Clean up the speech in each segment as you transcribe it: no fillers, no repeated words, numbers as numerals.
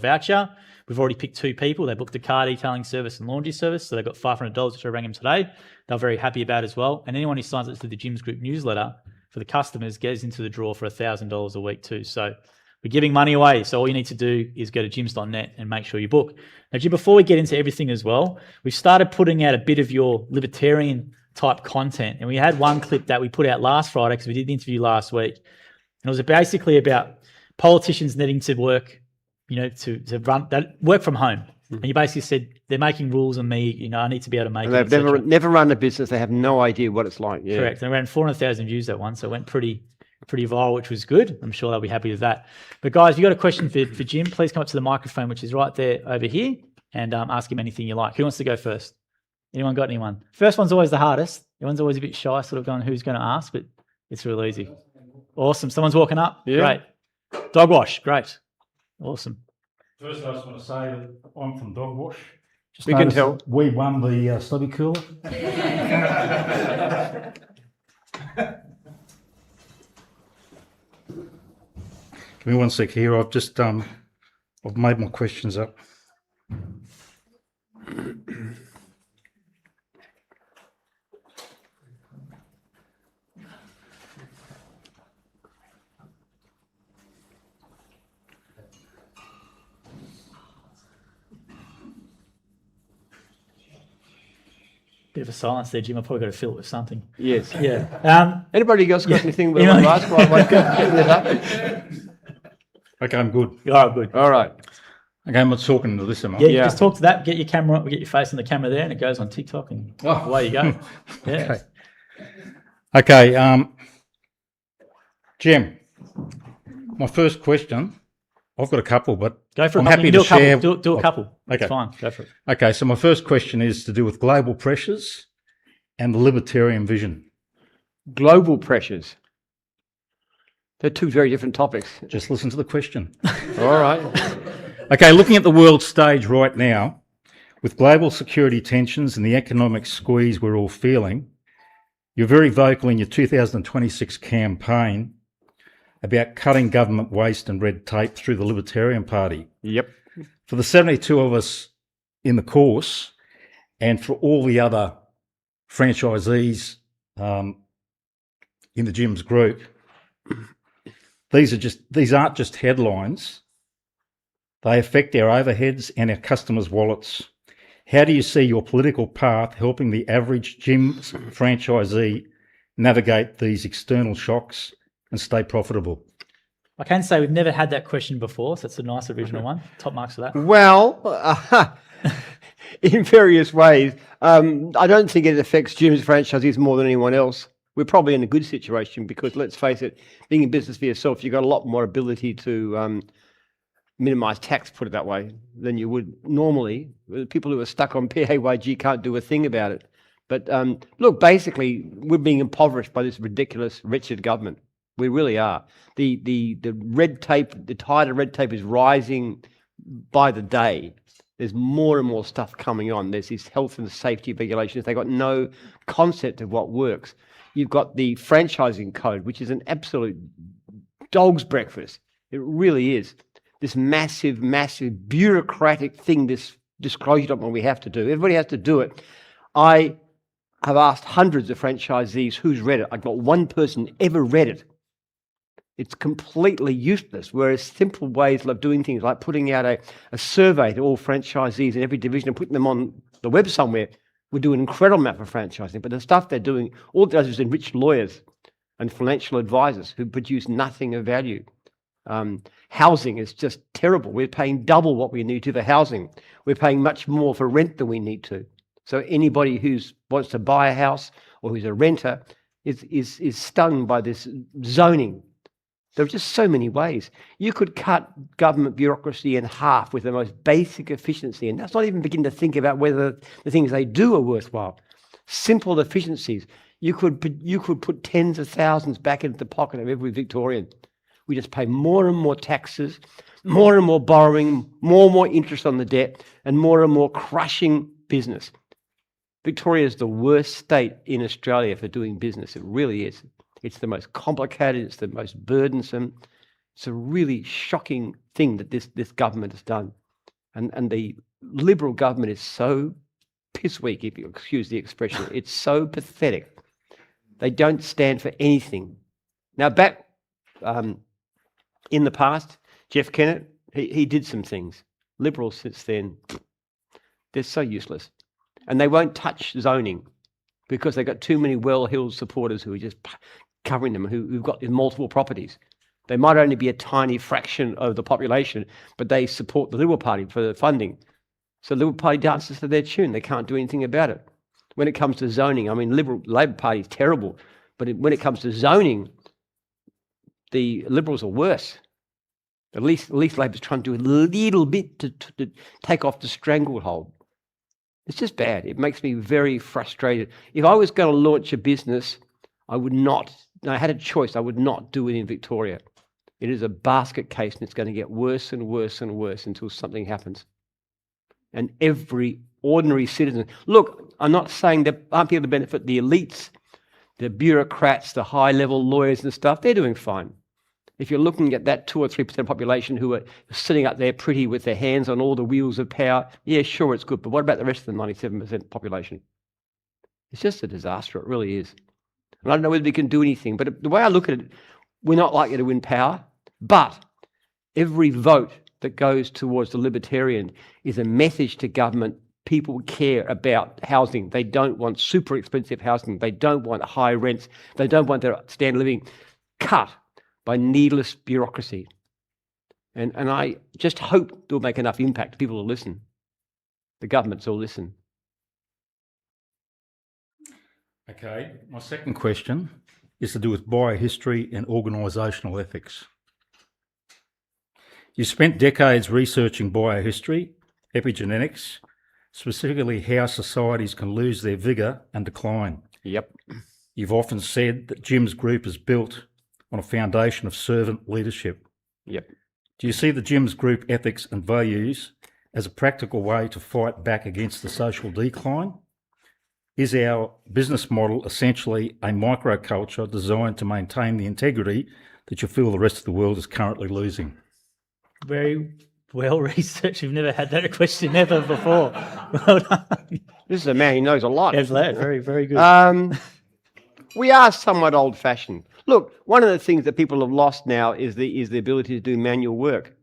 voucher. We've already picked 2 people. They booked a car detailing service and laundry service, so they got $500, which I rang them today. They're very happy about as well. And anyone who signs up to the Jim's Group newsletter for the customers gets into the draw for $1,000 a week too. So we're giving money away. So all you need to do is go to gyms.net and make sure you book. Now, Jim, before we get into everything as well, we've started putting out a bit of your libertarian type content. And we had one clip that we put out last Friday because we did the interview last week. And it was basically about politicians needing to work, to run that work from home. And you basically said they're making rules on me. I need to be able to make. And they've never run a business. They have no idea what it's like. Yeah. Correct. And around 400,000 views that one, so it went pretty viral, which was good. I'm sure they'll be happy with that. But guys, if you've got a question for Jim, please come up to the microphone, which is right there over here, and ask him anything you like. Who wants to go first? Anyone got anyone? First one's always the hardest. Everyone's always a bit shy, sort of going, who's going to ask? But it's real easy. Awesome. Someone's walking up. Yeah. Great. Dog wash. Great. Awesome. First, I just want to say that I'm from Dog Wash. We can tell. We won the stubby cooler. Give me one sec here. I've just I've made my questions up. Bit of a silence there, Jim. I've probably got to fill it with something. Yes. Yeah. Anybody else got anything we want to ask while I'm getting it up? Okay, I'm good. You are good. All right. Okay, I'm not talking to this, am I? Yeah, just talk to that. Get your camera, get your face on the camera there, and it goes on TikTok, and away you go. Yeah. Okay. Jim, my first question. I've got a couple, but go for it. I'm happy to share. Do a couple. Okay. It's fine. Go for it. Okay, so my first question is to do with global pressures and the libertarian vision. Global pressures. They're 2 very different topics. Just listen to the question. All right. Okay, looking at the world stage right now, with global security tensions and the economic squeeze we're all feeling, you're very vocal in your 2026 campaign about cutting government waste and red tape through the Libertarian Party. Yep. For the 72 of us in the course, and for all the other franchisees in the Jim's group, these aren't just headlines. They affect our overheads and our customers' wallets. How do you see your political path helping the average Jim's franchisee navigate these external shocks and stay profitable? I can say we've never had that question before, so it's a nice original one. Top marks for that. Well, in various ways. I don't think it affects Jim's franchisees more than anyone else. We're probably in a good situation because, let's face it, being in business for yourself, you've got a lot more ability to minimise tax, put it that way, than you would normally. People who are stuck on PAYG can't do a thing about it. But look, basically, we're being impoverished by this ridiculous, wretched government. We really are. The red tape, the tide of red tape is rising by the day. There's more and more stuff coming on. There's these health and safety regulations. They've got no concept of what works. You've got the franchising code, which is an absolute dog's breakfast. It really is. This massive, massive bureaucratic thing, this disclosure document we have to do. Everybody has to do it. I have asked hundreds of franchisees who's read it. I've got one person ever read it. It's completely useless, whereas simple ways of doing things like putting out a survey to all franchisees in every division and putting them on the web somewhere would do an incredible amount for franchising. But the stuff they're doing, all it does is enrich lawyers and financial advisors who produce nothing of value. Housing is just terrible. We're paying double what we need to for housing. We're paying much more for rent than we need to. So anybody who wants to buy a house or who's a renter is stung by this zoning. There are just so many ways. You could cut government bureaucracy in half with the most basic efficiency, and let's not even begin to think about whether the things they do are worthwhile. Simple efficiencies. You could put tens of thousands back into the pocket of every Victorian. We just pay more and more taxes, more and more borrowing, more and more interest on the debt, and more crushing business. Victoria is the worst state in Australia for doing business. It really is. It's the most complicated, it's the most burdensome. It's a really shocking thing that this government has done. And the Liberal government is so piss weak, if you excuse the expression. It's so pathetic. They don't stand for anything. Now, back in the past, Jeff Kennett, he did some things. Liberals since then, they're so useless. And they won't touch zoning because they've got too many well-heeled supporters who are just covering them, who've got multiple properties. They might only be a tiny fraction of the population, but they support the Liberal Party for the funding. So the Liberal Party dances to their tune. They can't do anything about it. When it comes to zoning, I mean, Labor Party is terrible, but when it comes to zoning, the Liberals are worse. At least Labor's trying to do a little bit to take off the stranglehold. It's just bad. It makes me very frustrated. If I was going to launch a business, I would not, I had a choice, I would not do it in Victoria. It is a basket case and it's going to get worse and worse and worse until something happens. And every ordinary citizen, look, I'm not saying there aren't people to benefit, the elites, the bureaucrats, the high-level lawyers and stuff, they're doing fine. If you're looking at that 2 or 3% population who are sitting up there pretty with their hands on all the wheels of power, yeah, sure, it's good. But what about the rest of the 97% population? It's just a disaster. It really is. And I don't know whether we can do anything. But the way I look at it, we're not likely to win power. But every vote that goes towards the Libertarian is a message to government. People care about housing. They don't want super expensive housing. They don't want high rents. They don't want their standard of living cut by needless bureaucracy. And I just hope they'll make enough impact. People will listen. The governments will listen. Okay, my second question is to do with biohistory and organisational ethics. You spent decades researching biohistory, epigenetics, specifically how societies can lose their vigour and decline. Yep. You've often said that Jim's group is built on a foundation of servant leadership. Yep. Do you see the Jim's group ethics and values as a practical way to fight back against the social decline? Is our business model essentially a microculture designed to maintain the integrity that you feel the rest of the world is currently losing? Very well researched. We've never had that question ever before. Well done. This is a man who knows a lot. Yes, lad. Very, very good. We are somewhat old-fashioned. Look, one of the things that people have lost now is the ability to do manual work.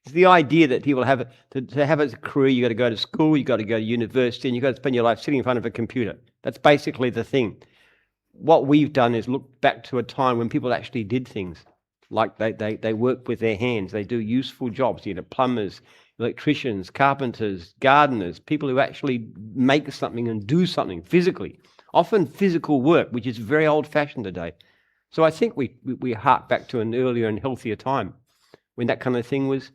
It's the idea that people have to have as a career, you've got to go to school, you've got to go to university, and you've got to spend your life sitting in front of a computer. That's basically the thing. What we've done is look back to a time when people actually did things. Like they work with their hands, they do useful jobs, plumbers, electricians, carpenters, gardeners, people who actually make something and do something physically. Often physical work, which is very old-fashioned today. So I think we hark back to an earlier and healthier time when that kind of thing was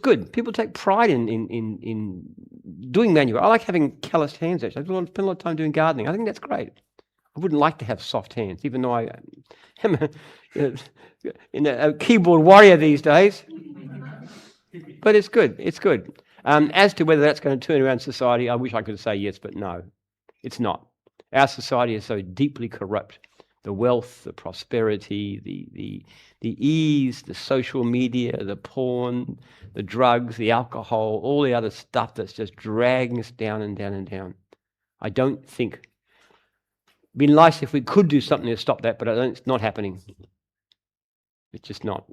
good. People take pride in doing manual. I like having calloused hands, actually. I spend a lot of time doing gardening. I think that's great. I wouldn't like to have soft hands, even though I am a keyboard warrior these days. But it's good. It's good. As to whether that's going to turn around society, I wish I could say yes, but no, it's not. Our society is so deeply corrupt. The wealth, the prosperity, the ease, the social media, the porn, the drugs, the alcohol, all the other stuff that's just dragging us down and down and down. I don't think... It'd be nice if we could do something to stop that, but it's not happening. It's just not.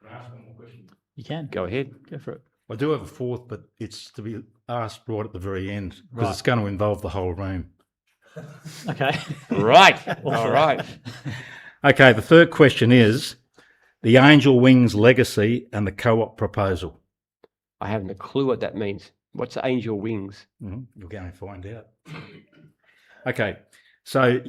Can I ask one more question? You can. Go ahead. Go for it. I do have a fourth, but it's to be asked right at the very end because Right. it's going to involve the whole room. Okay. Right. All right. Okay, the third question is the Angel Wings legacy and the co-op proposal. I haven't a clue what that means. What's Angel Wings? You're going to find out. Okay, so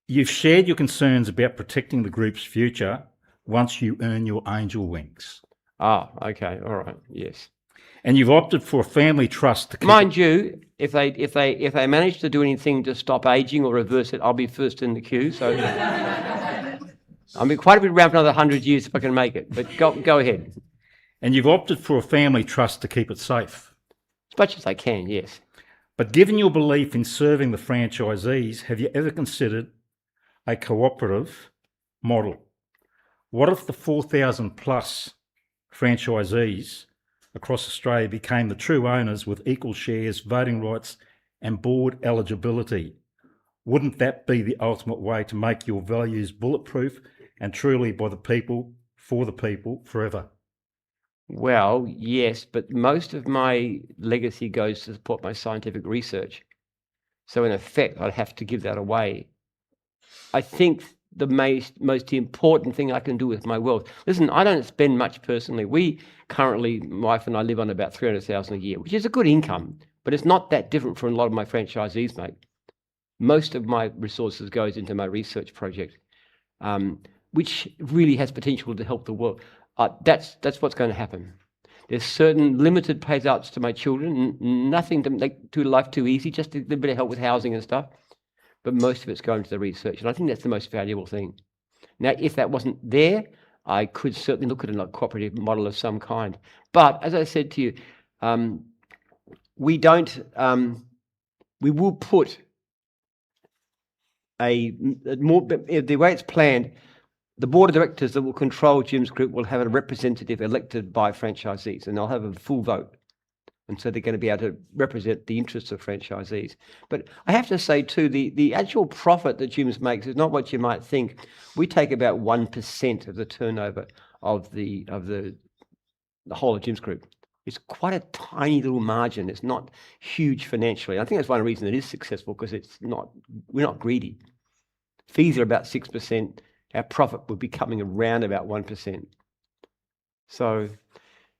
you've shared your concerns about protecting the group's future once you earn your Angel Wings. Ah, okay. All right. Yes. And you've opted for a family trust to keep Mind you, if they manage to do anything to stop aging or reverse it, I'll be first in the queue. So I'll be quite a bit around for another 100 years if I can make it. But go ahead. And you've opted for a family trust to keep it safe. As much as I can, yes. But given your belief in serving the franchisees, have you ever considered a cooperative model? What if the 4,000 plus franchisees across Australia became the true owners with equal shares, voting rights and board eligibility? Wouldn't that be the ultimate way to make your values bulletproof and truly by the people, for the people, forever? Well, yes, but most of my legacy goes to support my scientific research. So in effect, I'd have to give that away. I think the most important thing I can do with my wealth. Listen, I don't spend much personally. We currently, my wife and I, live on about $300,000 a year, which is a good income, but it's not that different from a lot of my franchisees, mate. Most of my resources goes into my research project, which really has potential to help the world. That's what's going to happen. There's certain limited payouts to my children, nothing to make life too easy, just a little bit of help with housing and stuff. But most of it's going to the research, and I think that's the most valuable thing. Now, if that wasn't there, I could certainly look at a cooperative model of some kind. But as I said to you, we will put the way it's planned, the board of directors that will control Jim's Group will have a representative elected by franchisees, and they'll have a full vote. And so they're going to be able to represent the interests of franchisees. But I have to say too, the actual profit that Jim's makes is not what you might think. We take about 1% of the turnover of the whole of Jim's Group. It's quite a tiny little margin. It's not huge financially. I think that's one reason it is successful, because we're not greedy. Fees are about 6%. Our profit would be coming around about 1%. So,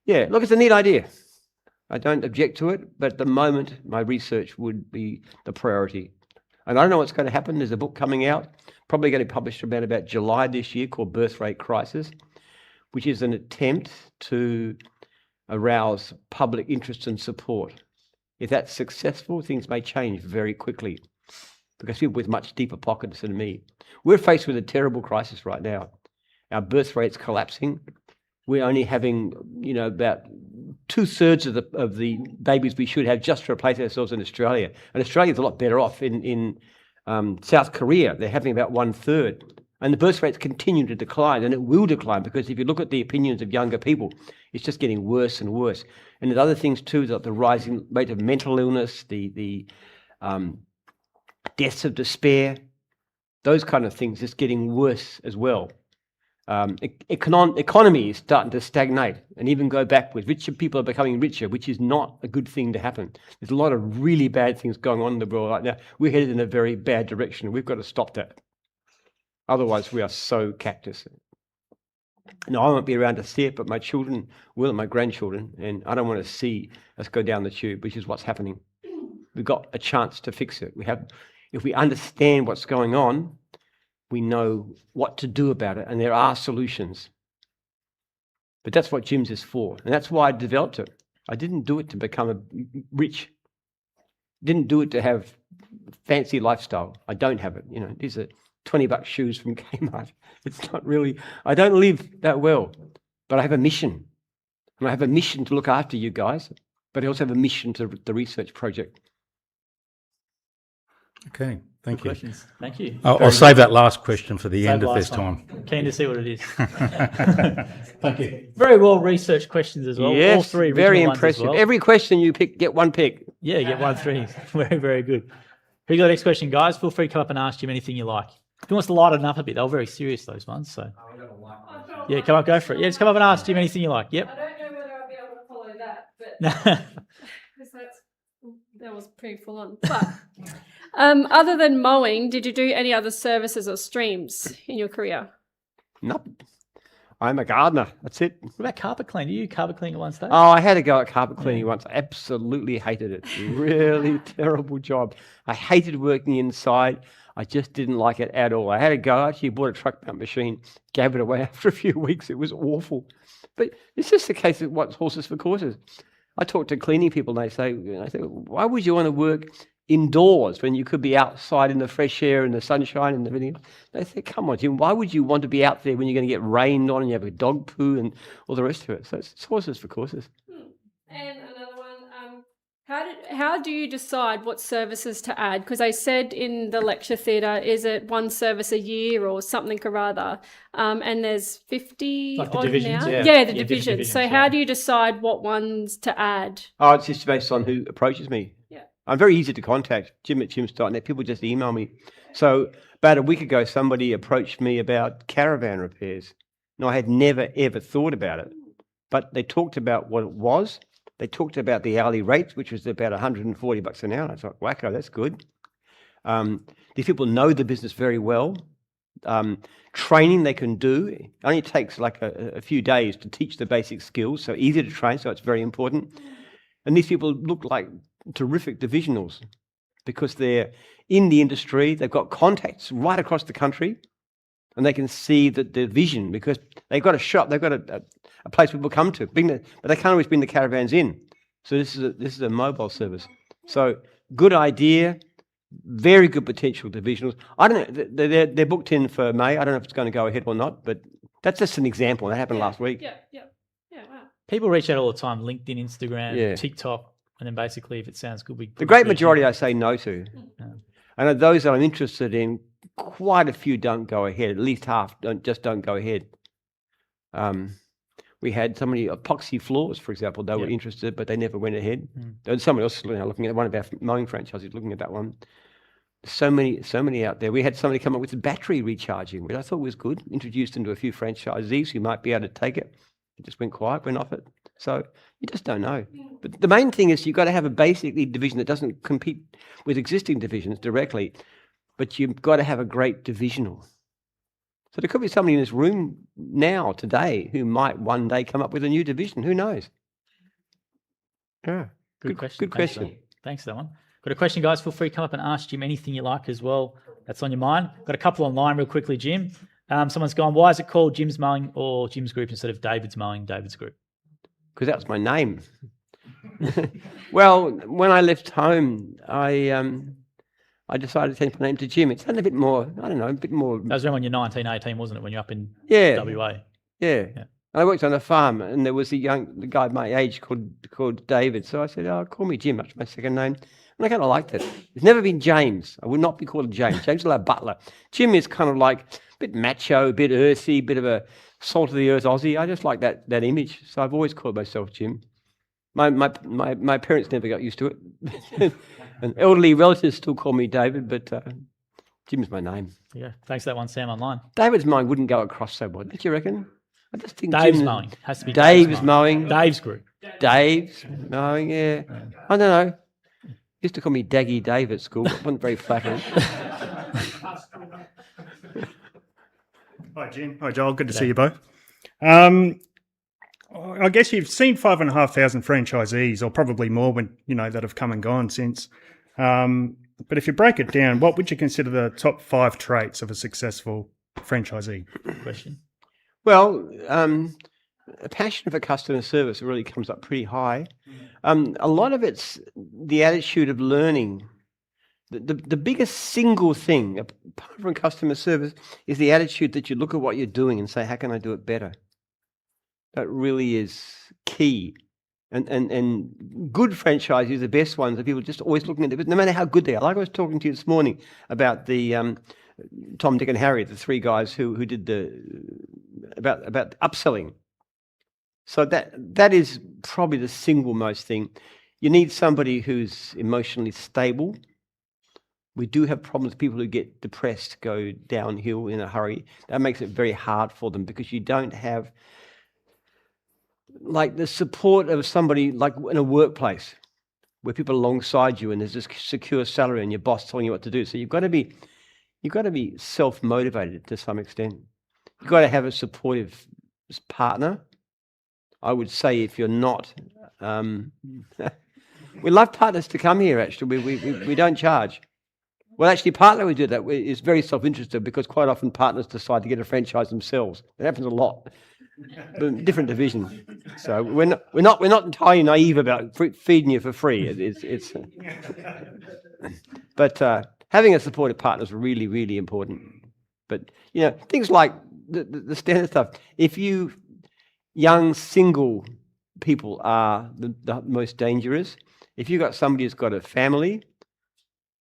yeah, look, it's a neat idea. I don't object to it, but at the moment, my research would be the priority. And I don't know what's going to happen. There's a book coming out, probably going to be published about July this year, called Birth Rate Crisis, which is an attempt to arouse public interest and support. If that's successful, things may change very quickly, because people with much deeper pockets than me. We're faced with a terrible crisis right now. Our birth rate's collapsing. We're only having, about 2/3 of the babies we should have just to replace ourselves in Australia. And Australia's a lot better off. In South Korea, they're having about 1/3. And the birth rates continue to decline, and it will decline, because if you look at the opinions of younger people, it's just getting worse and worse. And there's other things too, like the rising rate of mental illness, the deaths of despair, those kind of things, just getting worse as well. Economy is starting to stagnate and even go backwards. Richer people are becoming richer, which is not a good thing to happen. There's a lot of really bad things going on in the world right now. We're headed in a very bad direction. We've got to stop that. Otherwise, we are so cactus. No, I won't be around to see it, but my children will, and my grandchildren, and I don't want to see us go down the tube, which is what's happening. We've got a chance to fix it. If we understand what's going on, we know what to do about it, and there are solutions. But that's what Jim's is for, and that's why I developed it. I didn't do it to become rich. Didn't do it to have fancy lifestyle. I don't have it. These are $20 shoes from Kmart. It's not really, I don't live that well, but I have a mission. And I have a mission to look after you guys, but I also have a mission to the research project. Okay, thank you. Questions. Thank you. I'll save that last question for the end if there's last time. Keen to see what it is. Thank you. Very well researched questions as well. Yes, all three very original ones as impressive. well. Every question you pick, get one pick. Yeah, get 1-3. Very, very good. Who got the next question, guys? Feel free to come up and ask Jim anything you like. If he wants to lighten it up a bit, they were very serious, those ones. So, yeah, come up, go for it. Yeah, just come up and ask Jim anything you like. Yep. I don't know whether I'll be able to follow that, but because that was pretty full on. But other than mowing, did you do any other services or streams in your career? Nope. I'm a gardener. That's it. What about carpet cleaning? You carpet cleaning at one stage? Oh, I had to go at carpet cleaning once. I absolutely hated it. Really terrible job. I hated working inside. I just didn't like it at all. I had to go. I actually bought a truck mount machine, gave it away after a few weeks. It was awful. But it's just a case of what's horses for courses. I talk to cleaning people and I say, why would you want to work indoors when you could be outside in the fresh air and the sunshine and everything? They say, come on, Jim, why would you want to be out there when you're going to get rained on and you have a dog poo and all the rest of it? So it's horses for courses. And another one, How do you decide what services to add? Because I said in the lecture theatre, is it one service a year or something or other? And there's 50 Like the odd divisions, now. yeah. Yeah, the Yeah, different divisions. So divisions, how yeah. do you decide what ones to add? Oh, it's just based on who approaches me. Yeah. I'm very easy to contact. Jim@jims.net. People just email me. So about a week ago, somebody approached me about caravan repairs. Now, I had never, ever thought about it, but they talked about what it was. They talked about the hourly rate, which was about $140 an hour. I thought, wacko, that's good. These people know the business very well. Training they can do. It only takes like a few days to teach the basic skills, so easy to train, so it's very important. And these people look like terrific divisionals because they're in the industry, they've got contacts right across the country, and they can see the vision because they've got a shop, they've got a place people come to, but they can't always bring the caravans in. So this is a mobile service. So good idea, very good potential divisionals. I don't know, they're booked in for May. I don't know if it's going to go ahead or not, but that's just an example. That happened last week. Yeah, wow. People reach out all the time, LinkedIn, Instagram, Yeah. TikTok, and then basically if it sounds good, we... The great majority I say no to. Yeah. And of those that I'm interested in, quite a few don't go ahead. At least half don't go ahead. We had somebody, epoxy floors, for example, they were Yeah. interested, but they never went ahead. There was someone else looking at one of our mowing franchises looking at that one. So many out there. We had somebody come up with battery recharging, which I thought was good. Introduced into a few franchisees who might be able to take it. It just went quiet, went off it. So you just don't know. But the main thing is you've got to have a basically division that doesn't compete with existing divisions directly, but you've got to have a great divisional. So there could be somebody in this room now, today, who might one day come up with a new division. Who knows? Yeah. Good question. Good Thanks for question. that. Thanks for that one. Got a question, guys? Feel free to come up and ask Jim anything you like as well. That's on your mind. Got a couple online real quickly, Jim. Someone's gone, why is it called Jim's Mowing or Jim's Group instead of David's Mowing, David's Group? Because that was my name. Well, when I left home, I decided to change my name to Jim. It sounded a bit more, I don't know, a bit more. That was around when you're 19, 18, wasn't it? When you're up in Yeah. WA. Yeah. Yeah. I worked on a farm, and there was the guy my age called David. So I said, "Oh, call me Jim." That's my second name, and I kind of liked it. It's never been James. I would not be called James. James is like Butler. Jim is kind of like a bit macho, a bit earthy, bit of a salt of the earth Aussie. I just like that image. So I've always called myself Jim. My parents never got used to it. And elderly relatives still call me David, but Jim's my name. Yeah. Thanks for that one, Sam, online. David's mine wouldn't go across so well. Don't you reckon? I just think Dave's Jim- Mowing. Has to be Dave's Mowing. Dave's Group. Dave's mowing, yeah. I don't know. Used to call me Daggy Dave at school. It wasn't very flattering. Hi, Jim. Hi, Joel. Good to see you both. I guess you've seen 5,500 franchisees, or probably more, that have come and gone since. But if you break it down, what would you consider the top 5 traits of a successful franchisee? Good question. Well, a passion for customer service really comes up pretty high. A lot of it's the attitude of learning. The biggest single thing, apart from customer service, is the attitude that you look at what you're doing and say, how can I do it better? That really is key. And good franchisees, the best ones, are people just always looking at it, no matter how good they are. Like I was talking to you this morning about the Tom, Dick and Harry, the 3 guys who did about upselling. So that is probably the single most thing. You need somebody who's emotionally stable. We do have problems with people who get depressed, go downhill in a hurry. That makes it very hard for them because you don't have like the support of somebody like in a workplace where people are alongside you and there's this secure salary and your boss telling you what to do. So you've got to be self-motivated to some extent. You've got to have a supportive partner. I would say if you're not, we love partners to come here. Actually, we don't charge. Well, actually, partly we do that. It's very self-interested because quite often partners decide to get a franchise themselves. It happens a lot. Different division. So we're not entirely naive about feeding you for free. But having a supportive partner is really, really important. But things like the standard stuff. If young single people are the most dangerous. If you've got somebody who's got a family,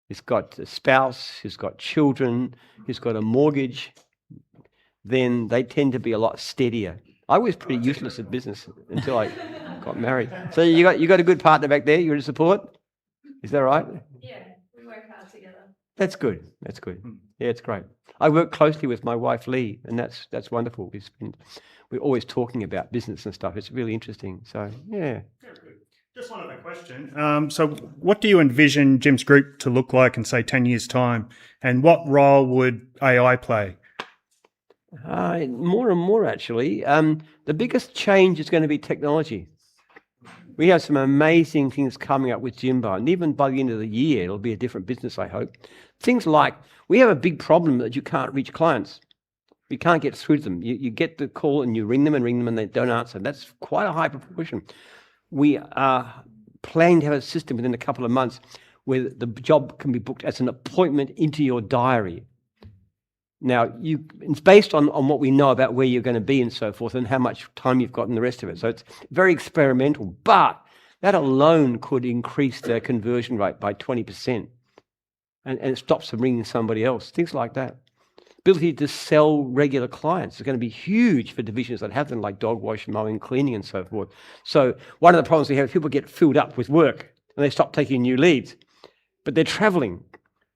who's got a spouse, who's got children, who's got a mortgage, then they tend to be a lot steadier. I was pretty useless at business until I got married. So you got a good partner back there you're to support? Is that right? Yeah, we work hard together. That's good. That's good. Yeah, it's great. I work closely with my wife Lee, and that's wonderful. We're always talking about business and stuff. It's really interesting. So yeah. Just one other question. So what do you envision Jim's group to look like in, say, 10 years' time? And what role would AI play? More and more, actually. The biggest change is going to be technology. We have some amazing things coming up with Jimbo, and even by the end of the year, it'll be a different business, I hope. Things like, we have a big problem that you can't reach clients. You can't get through to them. You get the call and you ring them and they don't answer. That's quite a high proportion. We are planning to have a system within a couple of months where the job can be booked as an appointment into your diary. Now, it's based on what we know about where you're going to be and so forth and how much time you've got and the rest of it. So it's very experimental, but that alone could increase their conversion rate by 20%. And it stops them ringing somebody else, things like that. Ability to sell regular clients is going to be huge for divisions that have them, like dog wash, mowing, cleaning, and so forth. So one of the problems we have is people get filled up with work and they stop taking new leads, but they're traveling.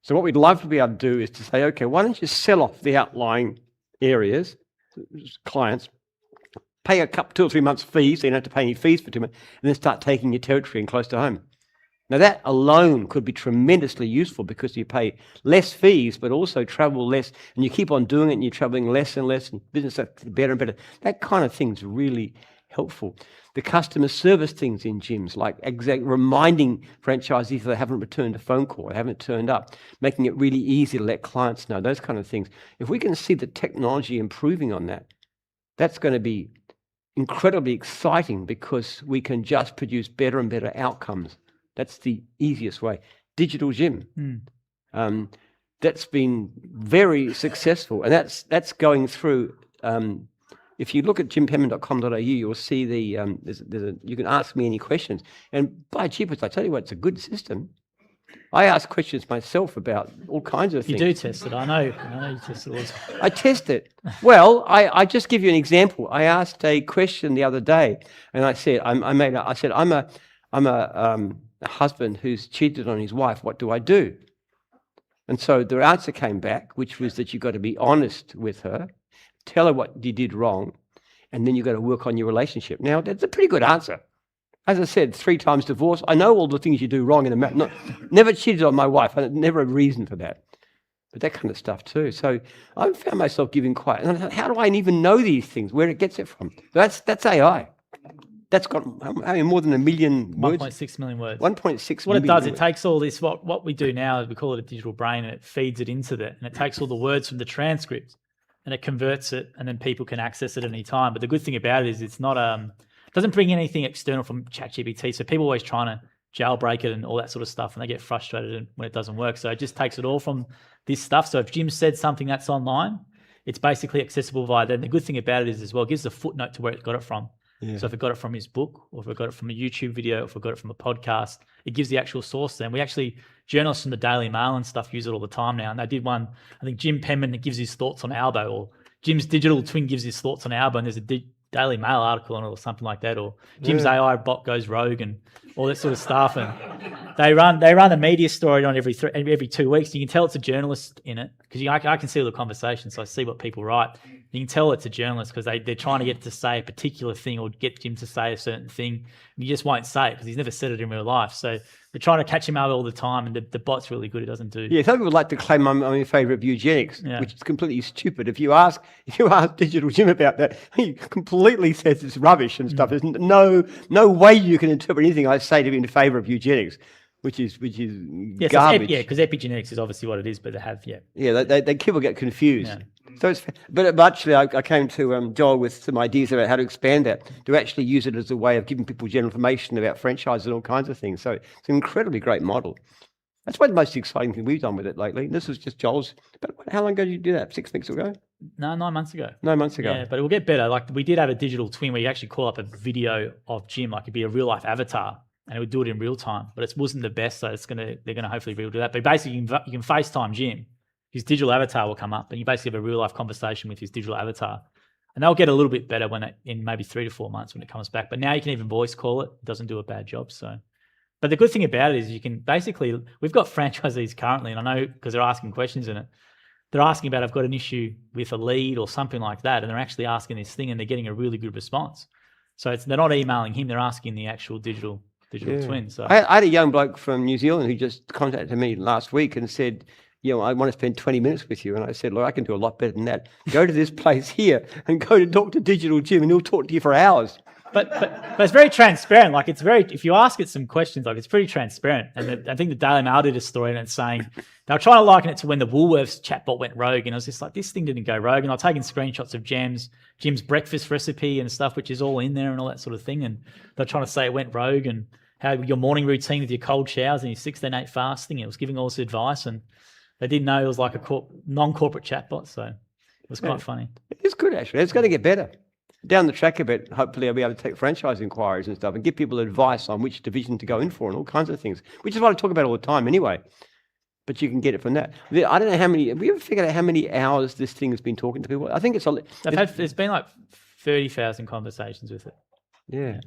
So what we'd love to be able to do is to say, okay, why don't you sell off the outlying areas, clients, pay 2 or 3 months fees, so you don't have to pay any fees for 2 months, and then start taking your territory and close to home. Now that alone could be tremendously useful because you pay less fees, but also travel less, and you keep on doing it and you're traveling less and less, and business gets better and better. That kind of thing's really helpful. The customer service things in gyms, like reminding franchisees if they haven't returned a phone call, they haven't turned up, making it really easy to let clients know, those kind of things. If we can see the technology improving on that, that's going to be incredibly exciting because we can just produce better and better outcomes. That's the easiest way. Digital gym. That's been very successful, and that's going through. If you look at jimpenman.com.au, you'll see you can ask me any questions. And by jeepers, I tell you what, it's a good system. I ask questions myself about all kinds of things. You do test it. I know you test it all the time. I test it. Well, I just give you an example. I asked a question the other day, and I said, I'm a husband who's cheated on his wife. What do I do? And so the answer came back, which was that you've got to be honest with her, tell her what you did wrong, and then you've got to work on your relationship. Now, that's a pretty good answer. As I said, 3 times divorce. I know all the things you do wrong in a marriage. Never cheated on my wife. Never a reason for that. But that kind of stuff too. So I found myself giving quite. And I thought, how do I even know these things? Where it gets it from? That's AI. That's got more than 1 million words. 1.6 million words. 1.6 What it million does, it words. takes all this, what we do now is we call it a digital brain, and it feeds it into that. And it takes all the words from the transcript and it converts it, and then people can access it at any time. But the good thing about it is it's not, it doesn't bring anything external from ChatGPT. So people are always trying to jailbreak it and all that sort of stuff, and they get frustrated when it doesn't work. So it just takes it all from this stuff. So if Jim said something that's online, it's basically accessible via that. And the good thing about it is as well, it gives a footnote to where it got it from. Yeah. So if it got it from his book, or if it got it from a YouTube video, or if it got it from a podcast, it gives the actual source then. We actually, journalists from the Daily Mail and stuff use it all the time now. And they did one, I think Jim Penman gives his thoughts on Albo, or Jim's digital twin gives his thoughts on Albo, and there's a Daily Mail article on it or something like that, or Jim's AI bot goes rogue and all that sort of stuff. And they run a media story on every 2 weeks. You can tell it's a journalist in it because I can see all the conversations, so I see what people write. You can tell it's a journalist because they're trying to get it to say a particular thing or get Jim to say a certain thing. And you just won't say it because he's never said it in real life. So they're trying to catch him out all the time, and the bot's really good. It doesn't do. Yeah, some people like to claim I'm in favour of eugenics, which is completely stupid. If you ask Digital Jim about that, he completely says it's rubbish and stuff. There's no way you can interpret anything I say to be in favour of eugenics, which is garbage. Because epigenetics is obviously what it is, but they have people get confused. Yeah. So it's, but actually, I came to Joel with some ideas about how to expand that, to actually use it as a way of giving people general information about franchises and all kinds of things. So it's an incredibly great model. That's one of the most exciting thing we've done with it lately. This was just Joel's. But how long ago did you do that? 6 weeks ago? No, 9 months ago. 9 months ago. Yeah, but it will get better. Like we did have a digital twin where you actually call up a video of Jim, like it'd be a real life avatar, and it would do it in real time. But it wasn't the best, so they're gonna hopefully redo that. But basically, you can FaceTime Jim. His digital avatar will come up, and you basically have a real life conversation with his digital avatar. And they'll get a little bit better in maybe 3 to 4 months when it comes back. But now you can even voice call it. It doesn't do a bad job. So, but the good thing about it is you can basically, we've got franchisees currently, and I know because they're asking questions in it. They're asking about, I've got an issue with a lead or something like that, and they're actually asking this thing, and they're getting a really good response. So they're not emailing him; they're asking the actual digital twin. So I had a young bloke from New Zealand who just contacted me last week and said, I want to spend 20 minutes with you. And I said, look, I can do a lot better than that. Go to this place here and go to Dr. Digital Jim, and he'll talk to you for hours. But it's very transparent. Like if you ask it some questions, like it's pretty transparent. And I think the Daily Mail did a story and it's saying they were trying to liken it to when the Woolworths chatbot went rogue. And I was just like, this thing didn't go rogue. And I've taken screenshots of Jim's breakfast recipe and stuff, which is all in there and all that sort of thing. And they're trying to say it went rogue and how your morning routine with your cold showers and your 16/8 fasting. It was giving all this advice, and they didn't know it was like a non-corporate chatbot. So it was quite funny. It's good, actually. It's going to get better. Down the track a bit, hopefully I'll be able to take franchise inquiries and stuff and give people advice on which division to go in for and all kinds of things, which is what I talk about all the time anyway. But you can get it from that. I don't know have we ever figured out how many hours this thing has been talking to people? I think there's been like 30,000 conversations with it. Yeah.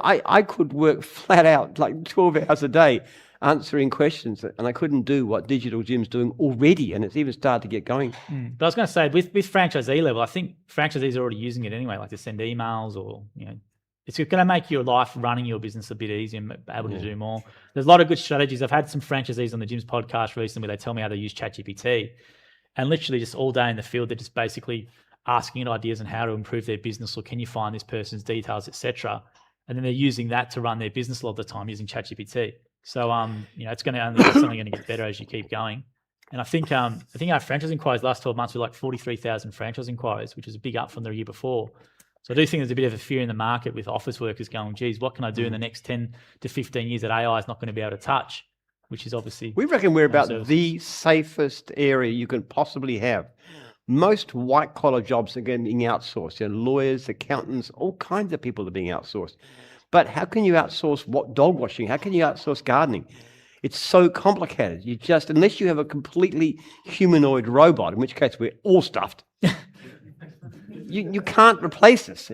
I could work flat out like 12 hours a day answering questions, and I couldn't do what Digital Jim's doing already, and it's even started to get going. But I was going to say, with franchisee level, I think franchisees are already using it anyway, like to send emails or, it's going to make your life running your business a bit easier and able to do more. There's a lot of good strategies. I've had some franchisees on the Jim's podcast recently where they tell me how they use ChatGPT, and literally just all day in the field, they're just basically asking it ideas on how to improve their business, or can you find this person's details, etc. And then they're using that to run their business a lot of the time using ChatGPT. So, it's only going to get better as you keep going. And I think our franchise inquiries last 12 months were like 43,000 franchise inquiries, which is a big up from the year before. So I do think there's a bit of a fear in the market with office workers going, geez, what can I do in the next 10 to 15 years that AI is not going to be able to touch, which is obviously... We reckon we're about the safest area you can possibly have. Most white-collar jobs are being outsourced. Lawyers, accountants, all kinds of people are being outsourced. But how can you outsource dog washing? How can you outsource gardening? It's so complicated. Unless you have a completely humanoid robot, in which case we're all stuffed, you can't replace us.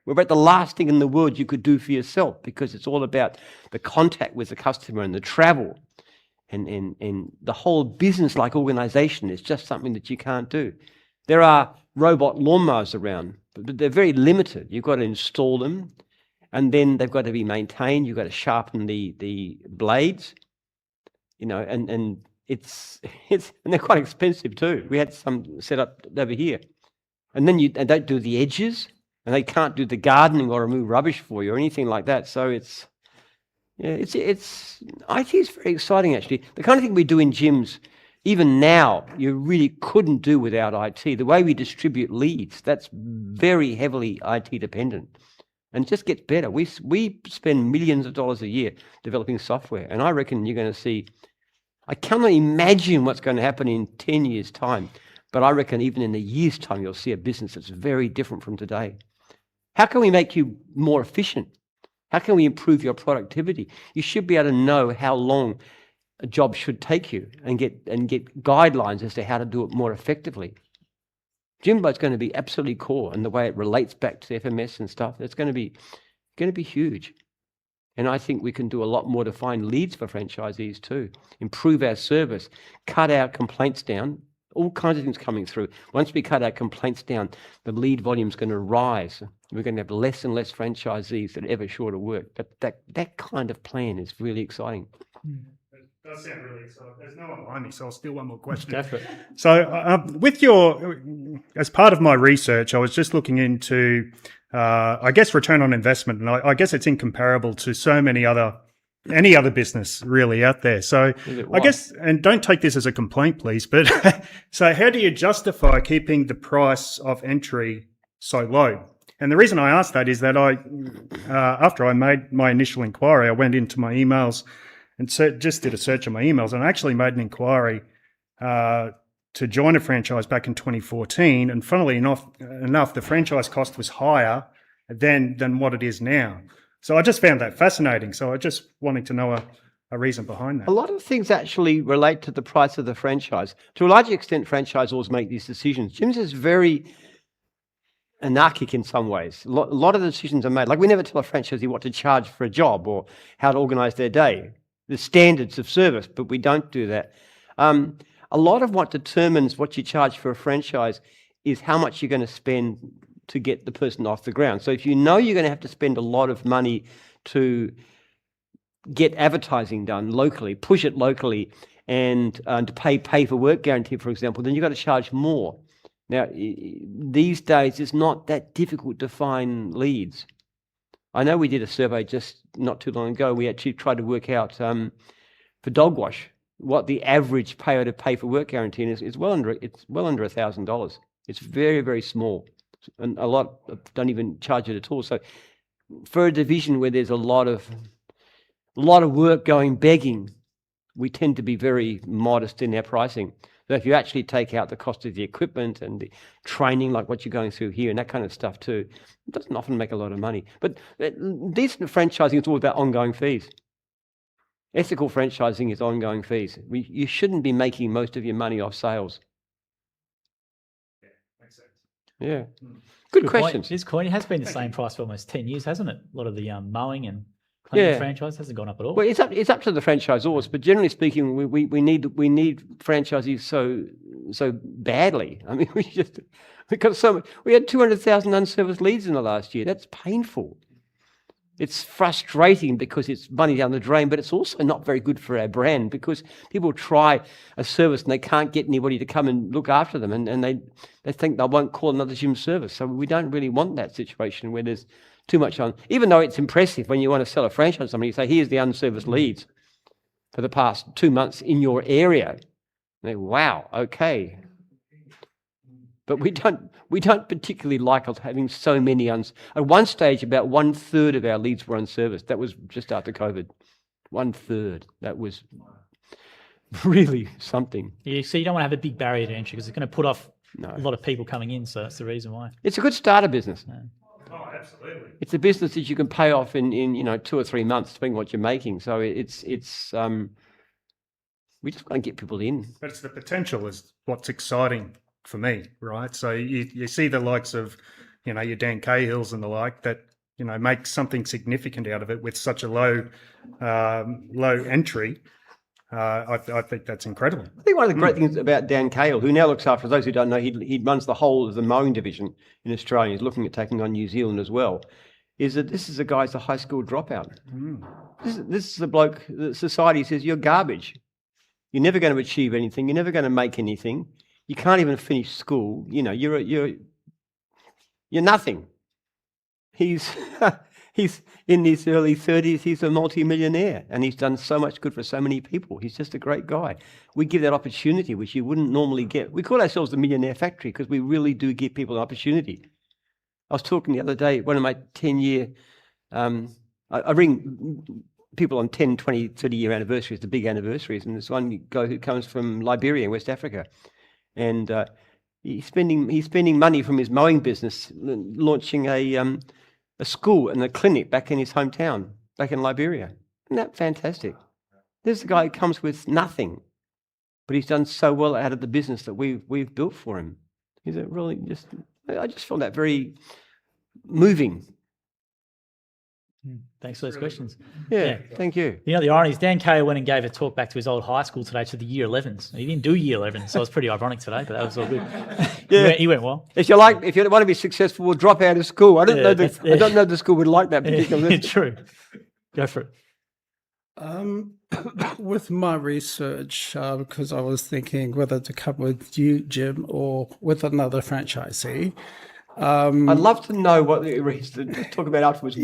We're about the last thing in the world you could do for yourself, because it's all about the contact with the customer and the travel. And the whole business-like organization is just something that you can't do. There are robot lawnmowers around, but they're very limited. You've got to install them, and then they've got to be maintained. You've got to sharpen the blades, and it's and they're quite expensive too. We had some set up over here, and then they don't do the edges, and they can't do the gardening or remove rubbish for you or anything like that. So it's IT is very exciting, actually. The kind of thing we do in gyms, even now, you really couldn't do without IT. The way we distribute leads, that's very heavily IT dependent. And it just gets better. We spend millions of dollars a year developing software, and I reckon you're going to see, I cannot imagine what's going to happen in 10 years' time, but I reckon even in a year's time, you'll see a business that's very different from today. How can we make you more efficient? How can we improve your productivity? You should be able to know how long a job should take you and get guidelines as to how to do it more effectively. Jimbo's going to be absolutely core, and the way it relates back to FMS and stuff, it's going to be huge. And I think we can do a lot more to find leads for franchisees too, improve our service, cut our complaints down, all kinds of things coming through. Once we cut our complaints down, the lead volume is going to rise. We're going to have less and less franchisees that are ever short of work. But that kind of plan is really exciting. It does sound really exciting. There's no one behind me, so I'll steal one more question. Go for it. So as part of my research, I was just looking into, I guess, return on investment. And I guess it's incomparable to any other business really out there. So I guess, and don't take this as a complaint, please, but so how do you justify keeping the price of entry so low? And the reason I asked that is that after I made my initial inquiry, I went into my emails and just did a search on my emails, and I actually made an inquiry to join a franchise back in 2014. And funnily enough, the franchise cost was higher than what it is now. So I just found that fascinating. So I just wanted to know a reason behind A that. lot of things actually relate to the price of the franchise. To a large extent, franchisors make these decisions. Jim's is very anarchic in some ways. A lot of the decisions are made. Like, we never tell a franchisee what to charge for a job or how to organise their day. The standards of service, but we don't do that. A lot of what determines what you charge for a franchise is how much you're going to spend to get the person off the ground. So if you know you're going to have to spend a lot of money to get advertising done locally, push it locally, and to pay for work guarantee, for example, then you've got to charge more. Now, these days, it's not that difficult to find leads. I know we did a survey just not too long ago. We actually tried to work out for dog wash what the average payer to pay for work guarantee is. It's well under $1,000. It's very, very small, and a lot don't even charge it at all. So, for a division where there's a lot of work going begging, we tend to be very modest in our pricing. So if you actually take out the cost of the equipment and the training, like what you're going through here and that kind of stuff too, it doesn't often make a lot of money. But decent franchising is all about ongoing fees. Ethical franchising is ongoing fees. You shouldn't be making most of your money off sales. Yeah, makes sense. Yeah. Good Point. questions. This coin has been the same price for almost 10 years, hasn't it? A lot of the mowing and cleaning Yeah. franchise hasn't gone up at all. Well, it's up to the franchisors, but generally speaking, we need franchisees so badly. I mean, we had 200,000 unserviced leads in the last year. That's painful. It's frustrating because it's money down the drain, but it's also not very good for our brand because people try a service and they can't get anybody to come and look after them, and they think they won't call another gym service. So we don't really want that situation where there's too much on. Even though it's impressive when you want to sell a franchise to somebody, you say, here's the unserviced leads for the past 2 months in your area. And they, wow, okay. But we don't particularly like us having so many at one stage, about 1/3 of our leads were unserviced. That was just after COVID. 1/3. That was really something. Yeah, so you don't want to have a big barrier to entry because it's going to put off No. a lot of people coming in. So that's the reason why. It's a good starter business. Oh, absolutely. It's a business that you can pay off in 2 or 3 months, depending on what you're making. So we just want to get people in. But it's the potential is what's exciting for me, right? So you see the likes of, your Dan Cahills and the like that, make something significant out of it with such a low entry. I think that's incredible. I think one of the great things about Dan Cahill, who now looks after, for those who don't know, he runs the whole of the mowing division in Australia. He's looking at taking on New Zealand as well. Is that this is a guy who's a high school dropout. This is a bloke that society says you're garbage. You're never going to achieve anything. You're never going to make anything. You can't even finish school. You're nothing. He's in his early 30s. He's a multi-millionaire, and he's done so much good for so many people. He's just a great guy. We give that opportunity, which you wouldn't normally get. We call ourselves the Millionaire Factory because we really do give people an opportunity. I was talking the other day, one of my 10-year, I ring people on 10, 20, 30-year anniversaries, the big anniversaries, and there's one guy who comes from Liberia in West Africa, and he's spending money from his mowing business, launching a school and a clinic back in his hometown, back in Liberia. Isn't that fantastic? There's a guy who comes with nothing, but he's done so well out of the business that we've built for him. I just found that very moving. Thanks for those questions. Yeah, thank you. The irony is Dan Cahill went and gave a talk back to his old high school today to the year 11s. He didn't do year 11, so it was pretty ironic today, but that was all good. Yeah. He went well. If you want to be successful, we'll drop out of school. I don't know the school would like that particular list. True. Go for it. With my research, because I was thinking whether to come with you, Jim, or with another franchisee. I'd love to know what the reason to talk about afterwards.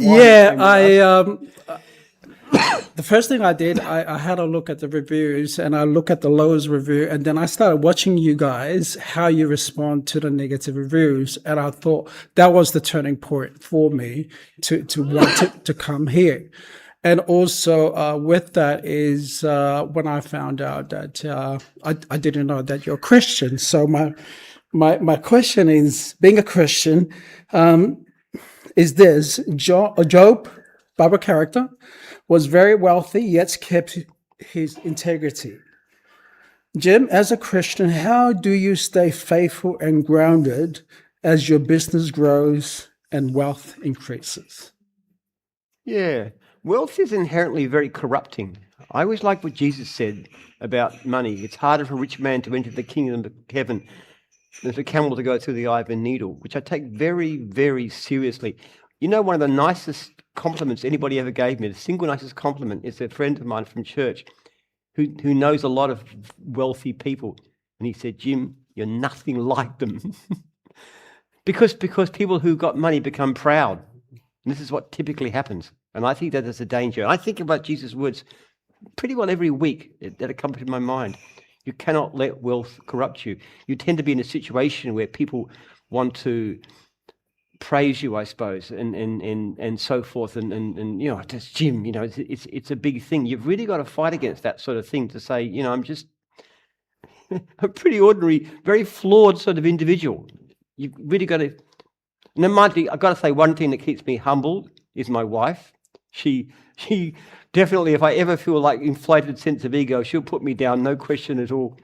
The first thing I did, I had a look at the reviews, and I look at the Lowe's review, and then I started watching you guys, how you respond to the negative reviews, and I thought that was the turning point for me to want to come here. And also with that is when I found out that I didn't know that you're Christian. So my question is, being a Christian, is this Job Bible character, was very wealthy, yet kept his integrity. Jim, as a Christian, how do you stay faithful and grounded as your business grows and wealth increases? Yeah, wealth is inherently very corrupting. I always like what Jesus said about money. It's harder for a rich man to enter the kingdom of heaven than for a camel to go through the eye of a needle, which I take very, very seriously. You know, one of the nicest compliments anybody ever gave me, the single nicest compliment, is a friend of mine from church who knows a lot of wealthy people. And he said, Jim, you're nothing like them. because people who got money become proud. And this is what typically happens. And I think that is a danger. I think about Jesus' words pretty well every week that accompany my mind. You cannot let wealth corrupt you. You tend to be in a situation where people want to praise you, I suppose, and so forth. And you know, just Jim, you know, it's a big thing. You've really got to fight against that sort of thing to say, you know, I'm just a pretty ordinary, very flawed sort of individual. You've really got to. And I've got to say, one thing that keeps me humble is my wife. She definitely, if I ever feel like inflated sense of ego, she'll put me down, no question at all.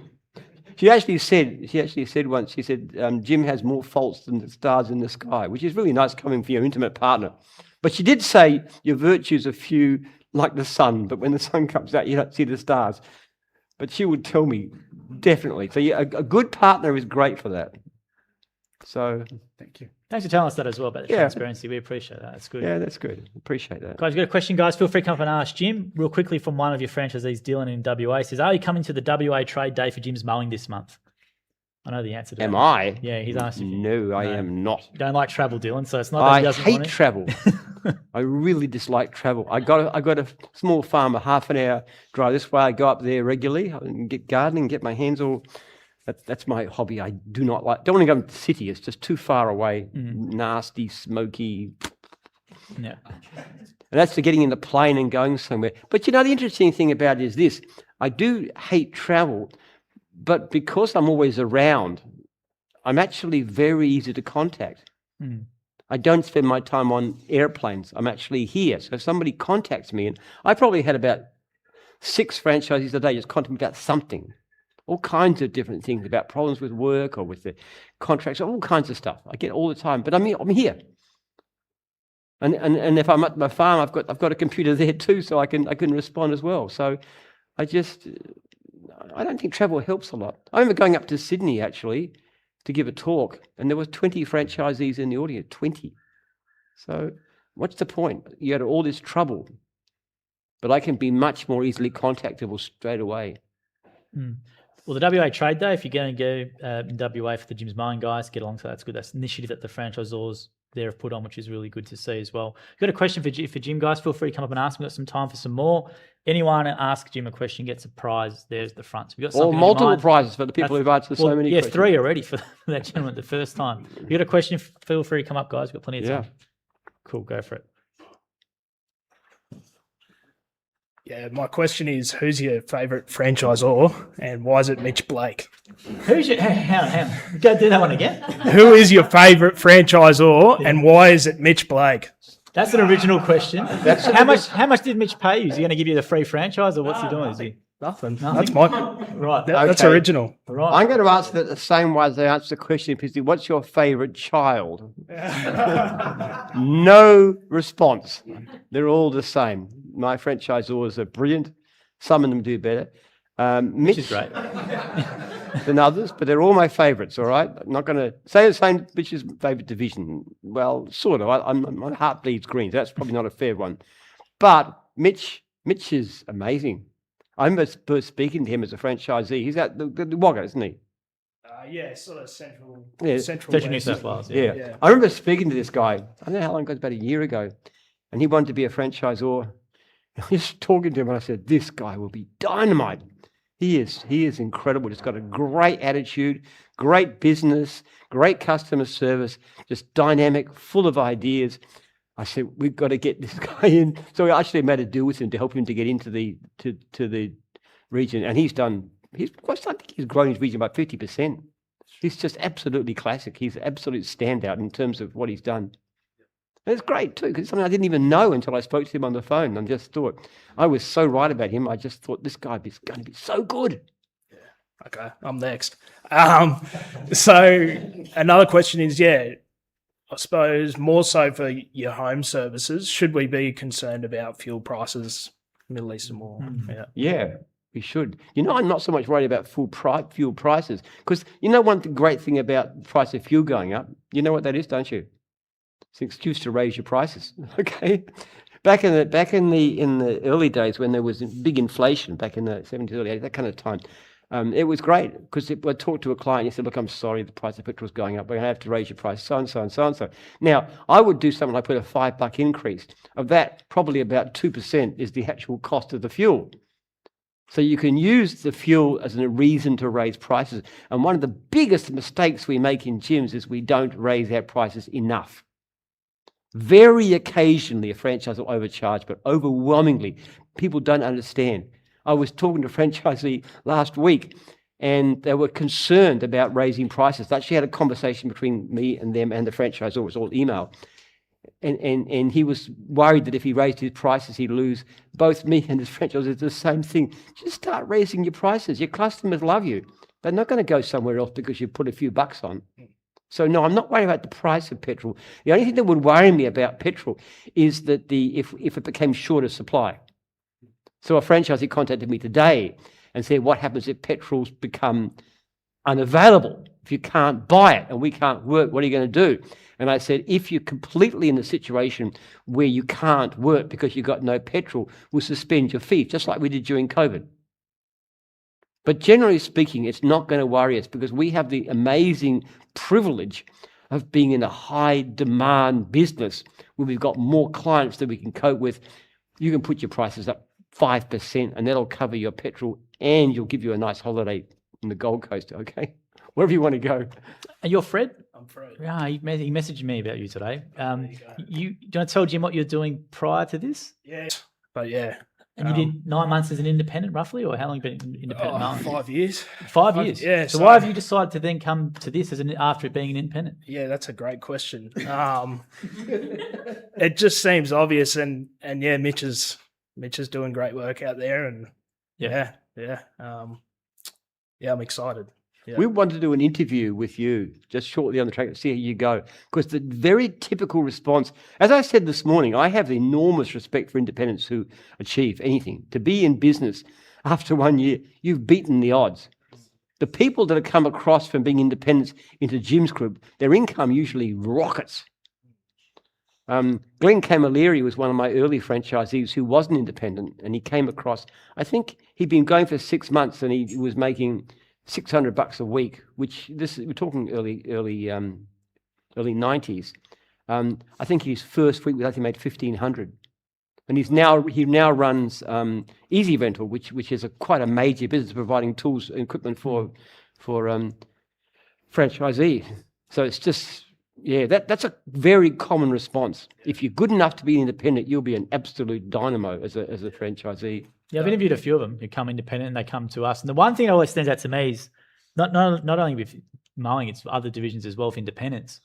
She actually said once, she said, Jim has more faults than the stars in the sky, which is really nice coming from your intimate partner. But she did say your virtues are few like the sun, but when the sun comes out, you don't see the stars. But she would tell me, definitely. So yeah, a good partner is great for that. So Thank you. Thanks for telling us that as well about the transparency. We appreciate that. That's good. yeah, that's good. Appreciate that. Guys, you got a question, guys? Feel free to come up and ask Jim. Real quickly from one of your franchisees, Dylan in WA, he says, are you coming to the WA trade day for Jim's Mowing this month? I know the answer to that. Am I? Yeah, he's asked if you No, I am not. You don't like travel, Dylan, so it's not that he I doesn't want hate it. travel. I really dislike travel. I got a small farm, a half an hour drive this way. I go up there regularly and get gardening, get my hands all. That's my hobby. I do not want to go to the city. It's just too far away. Nasty, smoky. Yeah. And that's the getting in the plane and going somewhere. But you know, the interesting thing about it is this. I do hate travel, but because I'm always around, I'm actually very easy to contact. I don't spend my time on airplanes. I'm actually here. So if somebody contacts me, and I probably had about 6 franchisees a day just contact me about something. All kinds of different things about problems with work or with the contracts, all kinds of stuff. I get all the time, but I'm here. And if I'm at my farm, I've got a computer there too, so I can respond as well. So I don't think travel helps a lot. I remember going up to Sydney actually to give a talk, and there was 20 franchisees in the audience. 20. So what's the point? You had all this trouble, but I can be much more easily contactable straight away. Well, the WA Trade Day, if you're going to go in WA for the Jim's Mowing guys, get along to that. That's good. That's an initiative that the franchisors there have put on, which is really good to see as well. If you've got a question for Jim, guys, feel free to come up and ask. We've got some time for some more. Anyone ask Jim a question gets a prize. There's the front. So we've got something or multiple prizes for the people who've answered so many questions. 3 already for that gentleman the first time. If you've got a question, feel free to come up, guys. We've got plenty of time. Cool, go for it. Yeah, my question is, who's your favourite franchisor and why is it Mitch Blake? Who's your... Hang on. Go do that one again. Who is your favourite franchisor and why is it Mitch Blake? That's an original question. How much did Mitch pay you? Is he going to give you the free franchise or what's he doing? Is he... Nothing. That's my... Right. That's Okay. original. Right. I'm going to answer that the same way as I answered the question, Pizzy. What's your favourite child? No response. They're all the same. My franchisors are brilliant. Some of them do better. Mitch is great. than others, but they're all my favourites, all right? I'm not going to say the same Mitch's favourite division. Well, sort of. My heart bleeds green. So that's probably not a fair one. But Mitch is amazing. I remember first speaking to him as a franchisee. He's at the Wagga, isn't he? Yeah, sort of central. Yeah, Central Central New West. South Wales. Yeah. I remember speaking to this guy, I don't know how long ago, about a year ago, and he wanted to be a franchisor. I was talking to him and I said, this guy will be dynamite. He is incredible. He's got a great attitude, great business, great customer service, just dynamic, full of ideas. I said, we've got to get this guy in. So we actually made a deal with him to help him to get into the to the region. And I think he's grown his region by 50%. He's just absolutely classic. He's an absolute standout in terms of what he's done. And it's great too, because it's something I didn't even know until I spoke to him on the phone and just thought, I was so right about him. I just thought this guy is going to be so good. Okay, I'm next. So another question is, I suppose more so for your home services, should we be concerned about fuel prices, Middle East and more? Yeah. Yeah, we should. I'm not so much worried about fuel prices, because one great thing about the price of fuel going up, you know what that is, don't you? It's an excuse to raise your prices. Okay, back in the early days when there was big inflation, back in the 70s, early 80s, that kind of time, it was great because I talked to a client. He said, "Look, I'm sorry, the price of petrol is going up. We're going to have to raise your price, so and so and so and so." Now, I would do something like put a $5 increase. Of that, probably about 2% is the actual cost of the fuel. So you can use the fuel as a reason to raise prices. And one of the biggest mistakes we make in gyms is we don't raise our prices enough. Very occasionally, a franchise will overcharge, but overwhelmingly, people don't understand. I was talking to a franchisee last week, and they were concerned about raising prices. I actually had a conversation between me and them and the franchisor. It was all email. And he was worried that if he raised his prices, he'd lose both me and his franchisor. It's the same thing. Just start raising your prices. Your customers love you. They're not going to go somewhere else because you put a few bucks on. So no, I'm not worried about the price of petrol. The only thing that would worry me about petrol is that if it became short of supply. So a franchisee contacted me today and said, what happens if petrol's become unavailable? If you can't buy it and we can't work, what are you going to do? And I said, if you're completely in a situation where you can't work because you've got no petrol, we'll suspend your fee, just like we did during COVID. But generally speaking, it's not going to worry us because we have the amazing privilege of being in a high demand business where we've got more clients that we can cope with. You can put your prices up 5% and that'll cover your petrol and you'll give you a nice holiday in the Gold Coast, okay? Wherever you want to go. And you're Fred? I'm Fred. Yeah, he messaged me about you today. Do you want to tell Jim what you're doing prior to this? Yes, but yeah. And you did 9 months as an independent, roughly, or how long have you been independent? Mowing? 5 years. 5 years. Yeah. So why have you decided to then come to this after being an independent? Yeah, that's a great question. It just seems obvious, and yeah, Mitch is doing great work out there, and yeah, I'm excited. Yeah. We wanted to do an interview with you just shortly on the track to see how you go. Because the very typical response, as I said this morning, I have enormous respect for independents who achieve anything. To be in business after 1 year, you've beaten the odds. The people that have come across from being independents into Jim's group, their income usually rockets. Glenn Camilleri was one of my early franchisees who wasn't independent, and he came across, I think he'd been going for 6 months and he was making $600 a week, which we're talking early 90s. I think his first week he made $1,500, and he now runs Easy Rental, which is quite a major business providing tools and equipment for franchisees. So it's just that's a very common response. If you're good enough to be independent, you'll be an absolute dynamo as a franchisee. Yeah, I've interviewed a few of them who come independent and they come to us. And the one thing that always stands out to me is not only with Mowing, it's other divisions as well for independents,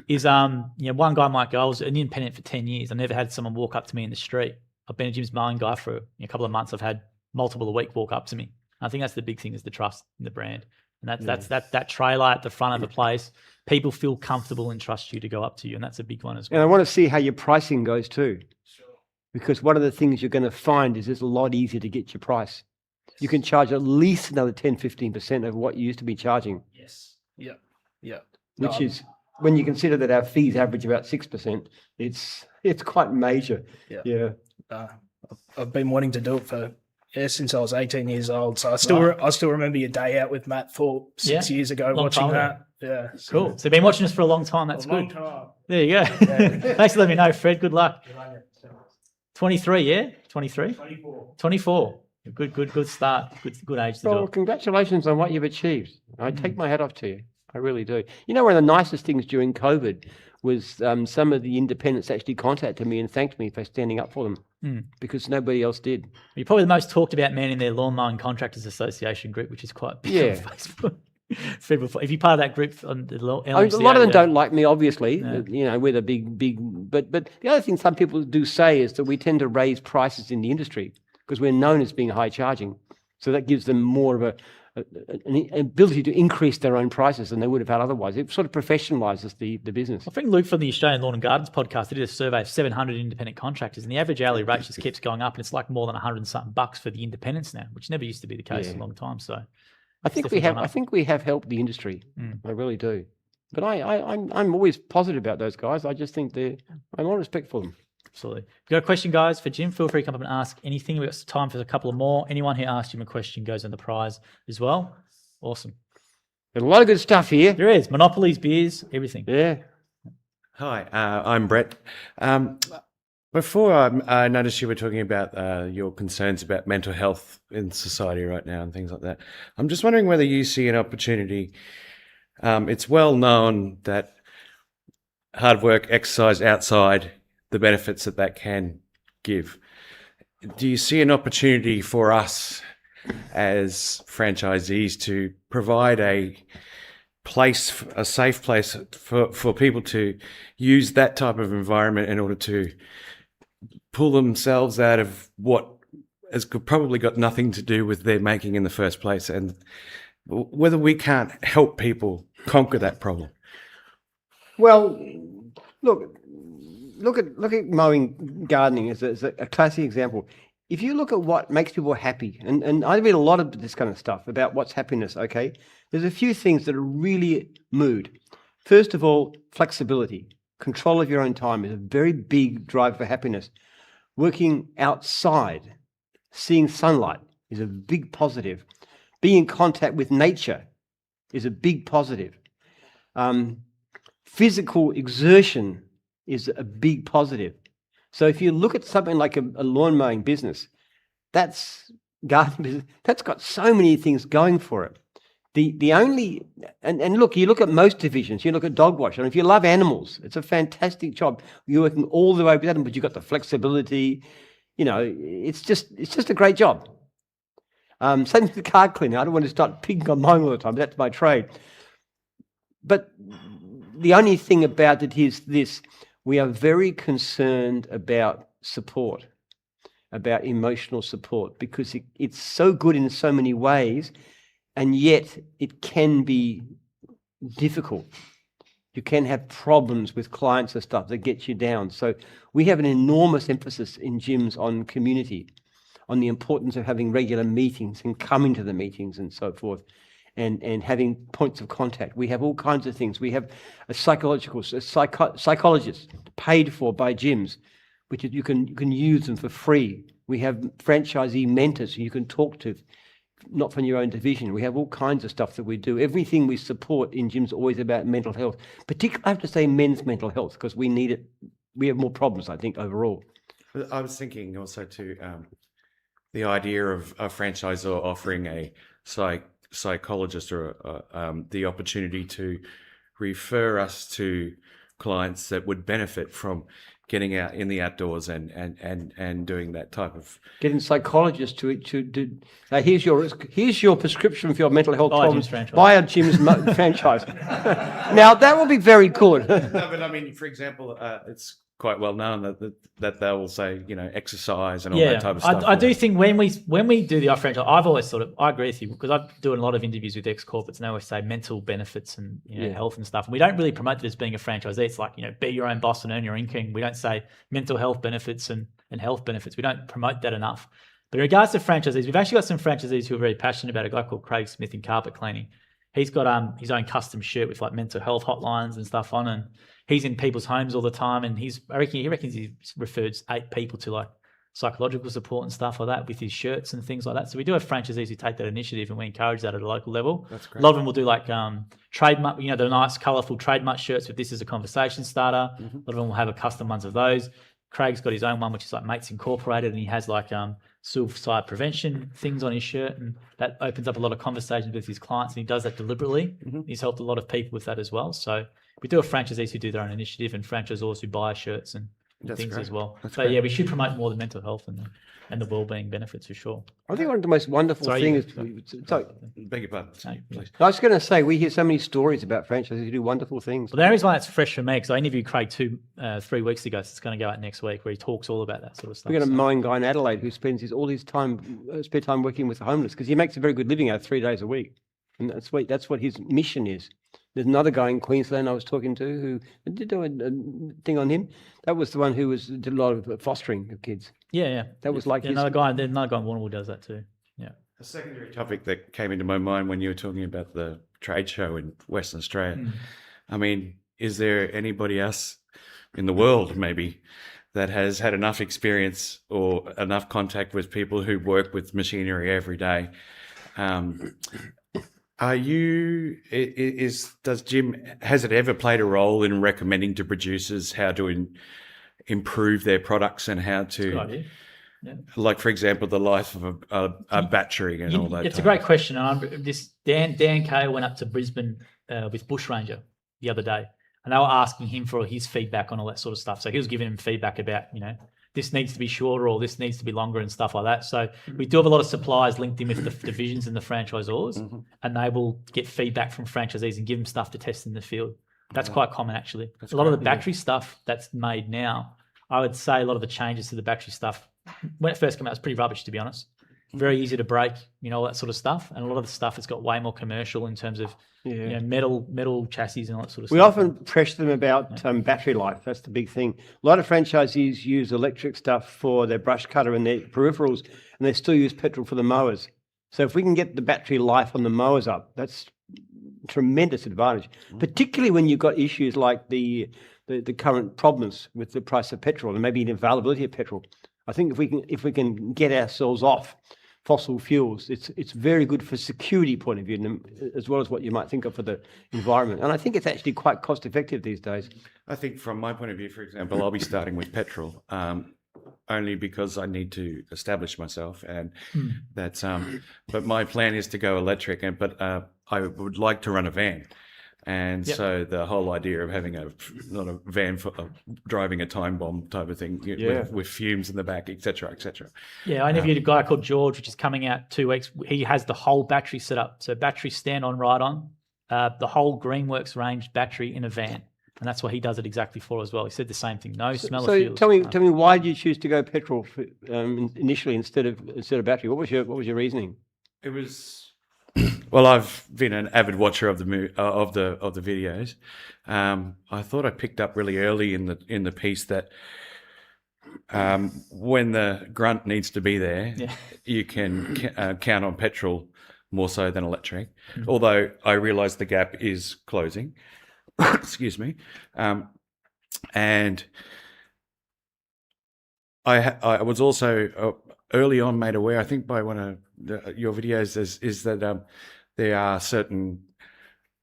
is one guy might go, I was an independent for 10 years. I never had someone walk up to me in the street. I've been a Jim's Mowing guy for a couple of months. I've had multiple a week walk up to me. I think that's the big thing, is the trust in the brand. And that's that trailer at the front of the place. People feel comfortable and trust you to go up to you. And that's a big one as well. And I want to see how your pricing goes too. Because one of the things you're going to find is it's a lot easier to get your price. You can charge at least another 10, 15% of what you used to be charging. Yes. Yeah. Which is, when you consider that our fees average about 6%, it's quite major. Yeah. I've been wanting to do it since I was 18 years old. So I still remember your day out with Matt Thorpe 6 years ago, watching that. Yeah. Cool. So you've been watching us for a long time. That's good. Time. There you go. Yeah. Thanks for letting me know, Fred. Good luck. 23, yeah? 23? 24. Good start. Good age to do Well, it. congratulations on what you've achieved. I take my hat off to you. I really do. One of the nicest things during COVID was some of the independents actually contacted me and thanked me for standing up for them because nobody else did. You're probably the most talked about man in their Lawn Mowing Contractors Association group, which is quite big on Facebook. People, if you're part of that group on the I mean, a lot of them don't like me, obviously. Yeah. You know, we're the big. But the other thing some people do say is that we tend to raise prices in the industry because we're known as being high charging. So that gives them more of an ability to increase their own prices than they would have had otherwise. It sort of professionalises the business. I think Luke from the Australian Lawn and Gardens podcast did a survey of 700 independent contractors, and the average hourly rate just keeps going up, and it's like more than 100 and something bucks for the independents now, which never used to be the case for a long time. So I think we have helped the industry. I really do. But I'm always positive about those guys. I just think I'm a lot of respect for them. Absolutely. If you've got a question, guys, for Jim, feel free to come up and ask anything. We've got time for a couple of more. Anyone who asks Jim a question goes on the prize as well. Awesome. There's a lot of good stuff here. There is. Monopolies, beers, everything. Yeah. Hi, I'm Brett. Before I noticed you were talking about your concerns about mental health in society right now and things like that. I'm just wondering whether you see an opportunity. It's well known that hard work, exercise outside, the benefits that can give. Do you see an opportunity for us as franchisees to provide a safe place for people to use that type of environment in order to pull themselves out of what has probably got nothing to do with their making in the first place, and whether we can't help people conquer that problem? Well, look at mowing, gardening as a classic example. If you look at what makes people happy, and I read a lot of this kind of stuff about what's happiness, okay? There's a few things that are really mood. First of all, flexibility. Control of your own time is a very big driver for happiness. Working outside, seeing sunlight is a big positive. Being in contact with nature is a big positive. Physical exertion is a big positive. So if you look at something like a lawn mowing business, that's garden business, that's got so many things going for it. The only, and look, you look at most divisions, you look at dog wash, and if you love animals, it's a fantastic job. You're working all the way with them, but you've got the flexibility, you know, it's just a great job. Same with the car cleaner. I don't want to start picking on mine all the time, that's my trade. But the only thing about it is this: we are very concerned about support, about emotional support, because it's so good in so many ways, and yet it can be difficult. You can have problems with clients and stuff that get you down. So we have an enormous emphasis in gyms on community, on the importance of having regular meetings and coming to the meetings and so forth. And having points of contact. We have all kinds of things. We have a psychologist paid for by gyms, which you can use them for free. We have franchisee mentors who you can talk to, not from your own division. We have all kinds of stuff that we do. Everything we support in gyms is always about mental health. Particularly, I have to say men's mental health, because we need it. We have more problems, I think, overall. I was thinking also to the idea of a franchisor offering a psychologist or the opportunity to refer us to clients that would benefit from getting out in the outdoors and doing that type of getting psychologists to here's your prescription for your mental health problems. Buy a Jim's franchise. Now that will be very good. No, but I mean, for example, it's quite well known that they will say, you know, exercise and all that type of stuff. I do think when we do the franchise, I've always I agree with you, because I'm doing a lot of interviews with ex-corporates, and they always say mental benefits and health and stuff. And we don't really promote that as being a franchisee. It's like, you know, be your own boss and earn your income. We don't say mental health benefits and health benefits. We don't promote that enough. But in regards to franchisees, we've actually got some franchisees who are very passionate about it. A guy called Craig Smith in carpet cleaning. He's got his own custom shirt with like mental health hotlines and stuff on, and he's in people's homes all the time, and he reckons he referred 8 people to like psychological support and stuff like that with his shirts and things like that. So we do have franchisees who take that initiative, and we encourage that at a local level. That's great. A lot of them will do like trademark, you know, the nice colourful trademark shirts with "This is a conversation starter." Mm-hmm. A lot of them will have a custom ones of those. Craig's got his own one, which is like Mates Incorporated, and he has like suicide prevention things on his shirt, and that opens up a lot of conversations with his clients, and he does that deliberately. Mm-hmm. He's helped a lot of people with that as well. So we do have franchisees who do their own initiative and franchisors who buy shirts and and things great. as well. That's But great. yeah, we should promote more the mental health and the well-being benefits for sure. I think one of the most wonderful Sorry, things. you- Sorry, Beg your pardon, please. I was going to say we hear so many stories about franchises who do wonderful things. Well, the only reason why that's fresh for me because I interviewed Craig 3 weeks ago, so it's going to go out next week where he talks all about that sort of stuff. We've got a so- mowing guy in Adelaide who spends all his time, spare time working with the homeless because he makes a very good living out of 3 days a week, and that's what his mission is. There's another guy in Queensland I was talking to who did do a thing on him. That was the one who did a lot of fostering of kids. Yeah. That was like Yeah, his- another guy in Warrnambool does that too. Yeah. A secondary topic that came into my mind when you were talking about the trade show in Western Australia. I mean, is there anybody else in the world maybe that has had enough experience or enough contact with people who work with machinery every day? Has it ever played a role in recommending to producers how to improve their products and how Good to, idea. Yeah. like, for example, the life of a battery and all that? It's a type great of- question. And Dan Kale went up to Brisbane with Bushranger the other day, and they were asking him for his feedback on all that sort of stuff. So he was giving him feedback about, this needs to be shorter or this needs to be longer and stuff like that. So we do have a lot of suppliers linked in with the divisions and the franchisors, and they will get feedback from franchisees and give them stuff to test in the field. That's quite common, actually. A lot of the battery stuff that's made now, I would say a lot of the changes to the battery stuff, when it first came out, it was pretty rubbish, to be honest. Very easy to break, all that sort of stuff. And a lot of the stuff has got way more commercial in terms of metal chassis and all that sort of We stuff. often pressure them about battery life. That's the big thing. A lot of franchisees use electric stuff for their brush cutter and their peripherals, and they still use petrol for the mowers. So if we can get the battery life on the mowers up, that's tremendous advantage, particularly when you've got issues like the current problems with the price of petrol and maybe the availability of petrol. I think if we can get ourselves off fossil fuels, it's very good for security point of view, as well as what you might think of for the environment. And I think it's actually quite cost effective these days. I think from my point of view, for example, I'll be starting with petrol, only because I need to establish myself, and that's. But my plan is to go electric, but I would like to run a van, and so the whole idea of having not a van for driving a time bomb type of thing, with fumes in the back, etc., etc. Yeah, I interviewed a guy called George, which is coming out 2 weeks. He has the whole battery set up. So battery stand on, ride on, the whole Greenworks range battery in a van. And that's what he does it exactly for as well. He said the same thing. No smell of So fuels. tell me, why did you choose to go petrol initially instead of battery? What was your reasoning? It was. Well, I've been an avid watcher of the videos. I thought I picked up really early in the piece that when the grunt needs to be there, you can count on petrol more so than electric. Although I realise the gap is closing. Excuse me, and I was also early on made aware, I think by one of your videos, is that there are certain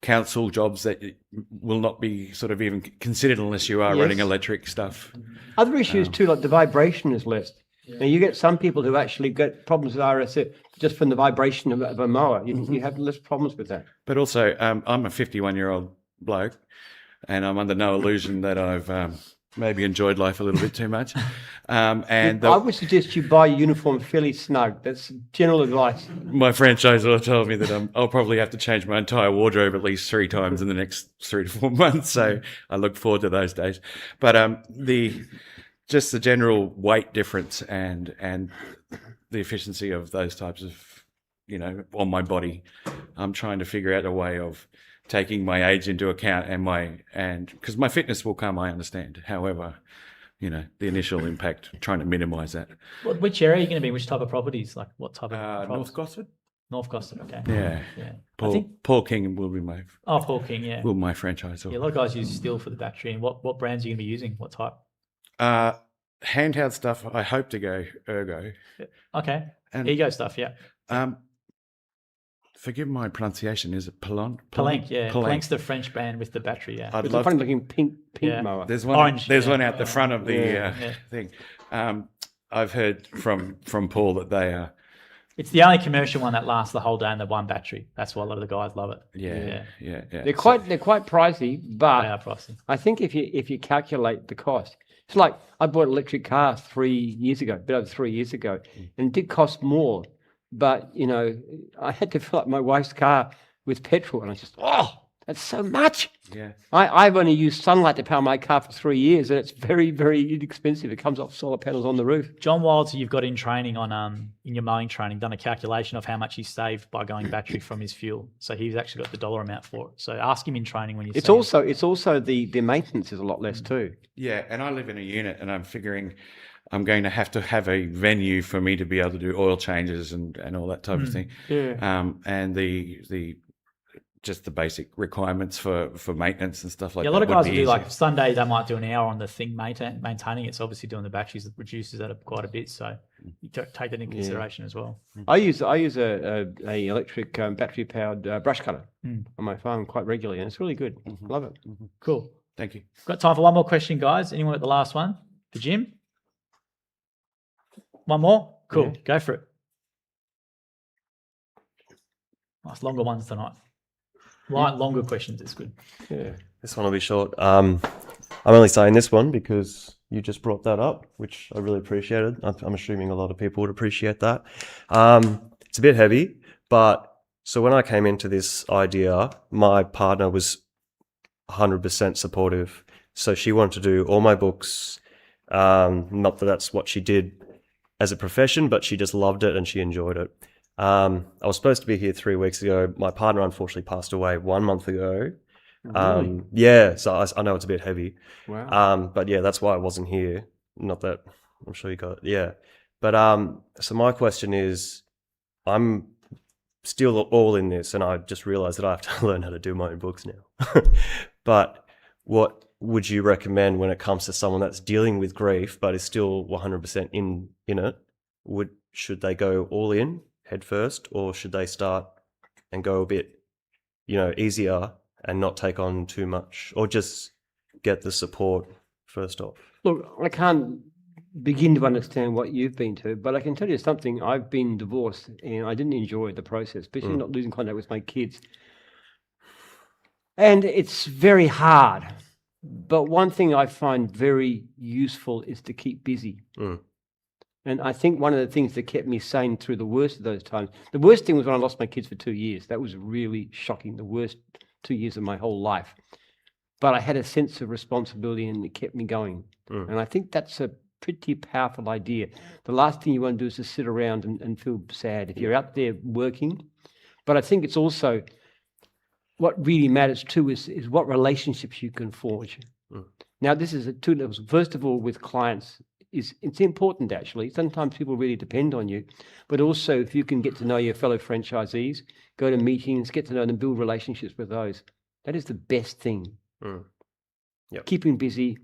council jobs that will not be sort of even considered unless you are running electric stuff. Other issues too, like the vibration is less. Now you get some people who actually get problems with RSF just from the vibration of a mower. You have less problems with that. But also, I'm a 51-year-old bloke, and I'm under no illusion that I've maybe enjoyed life a little bit too much. I would suggest you buy your uniform fairly snug. That's general advice. My franchisor told me that I'll probably have to change my entire wardrobe at least 3 times in the next 3 to 4 months. So I look forward to those days. But just the general weight difference and the efficiency of those types of, on my body, I'm trying to figure out a way of taking my age into account and because my fitness will come, I understand. However, the initial impact, trying to minimise that. Which area are you going to be in? Which type of properties? Like what type of North Gosford? North Gosford, okay. Yeah. I Paul King will be my Paul King, yeah. my franchisor. Yeah, a lot of guys use steel for the battery. And what brands are you going to be using? What type? Handheld stuff, I hope to go Ergo. Okay. And Ego stuff, yeah. Forgive my pronunciation. Is it Palenque? Palenque, yeah. Palenque. Palenque's the French brand with the battery, yeah. I'd It's a love funny to. looking pink Yeah. mower. There's one. Orange, There's yeah. one out the front of the Yeah. thing. I've heard from Paul that they are. It's the only commercial one that lasts the whole day and the one battery. That's why a lot of the guys love it. Yeah. They're quite pricey, They but are pricey. I think if you calculate the cost, It's like I bought an electric car 3 years ago, a bit over 3 years ago, and it did cost more. But, you know, I had to fill up my wife's car with petrol, and I just, that's so much. Yeah. I've only used sunlight to power my car for 3 years, and it's very, very inexpensive. It comes off solar panels on the roof. John Wilds, you've got in training on in your mowing training, done a calculation of how much he saved by going battery from his fuel. So he's actually got the dollar amount for it. So ask him in training when you. It's also the maintenance is a lot less too. Yeah, and I live in a unit, and I'm figuring I'm going to have a venue for me to be able to do oil changes and all that type of thing. Yeah. And the just the basic requirements for maintenance and stuff like that. Yeah, a lot of would guys be will do easier. like Sunday, they might do an hour on the thing maintaining it. So obviously doing the batteries reduces that quite a bit. So you take that into consideration as well. I use a electric battery powered brush cutter on my farm quite regularly, and it's really good. Love it. Cool. Thank you. Got time for one more question, guys. Anyone at the last one? For Jim? One more? Cool. Go for it. Nice longer ones tonight. Longer questions. It's good. Yeah. This one will be short. I'm only saying this one because you just brought that up, which I really appreciated. I'm assuming a lot of people would appreciate that. It's a bit heavy, but so when I came into this idea, my partner was 100% supportive. So she wanted to do all my books. Not that that's what she did as a profession, but she just loved it and she enjoyed it. I was supposed to be here 3 weeks ago. My partner unfortunately passed away 1 month ago. Really? Yeah, so I know it's a bit heavy. Wow. But yeah, that's why I wasn't here. Not that I'm sure you got it. Yeah. But so my question is, I'm still all in this, and I just realized that I have to learn how to do my own books now. But what would you recommend when it comes to someone that's dealing with grief but is still 100% in it? Should they go all in head first, or should they start and go a bit, easier and not take on too much, or just get the support first off? Look, I can't begin to understand what you've been to, but I can tell you something. I've been divorced and I didn't enjoy the process, especially not losing contact with my kids. And it's very hard. But one thing I find very useful is to keep busy. And I think one of the things that kept me sane through the worst of those times, the worst thing was when I lost my kids for 2 years. That was really shocking, the worst 2 years of my whole life. But I had a sense of responsibility and it kept me going. And I think that's a pretty powerful idea. The last thing you want to do is to sit around and feel sad if you're out there working. But I think it's also, what really matters too is what relationships you can forge. Now, this is at two levels. First of all, with clients, it's important actually. Sometimes people really depend on you, but also if you can get to know your fellow franchisees, go to meetings, get to know them, build relationships with those. That is the best thing. Yep. Keeping busy,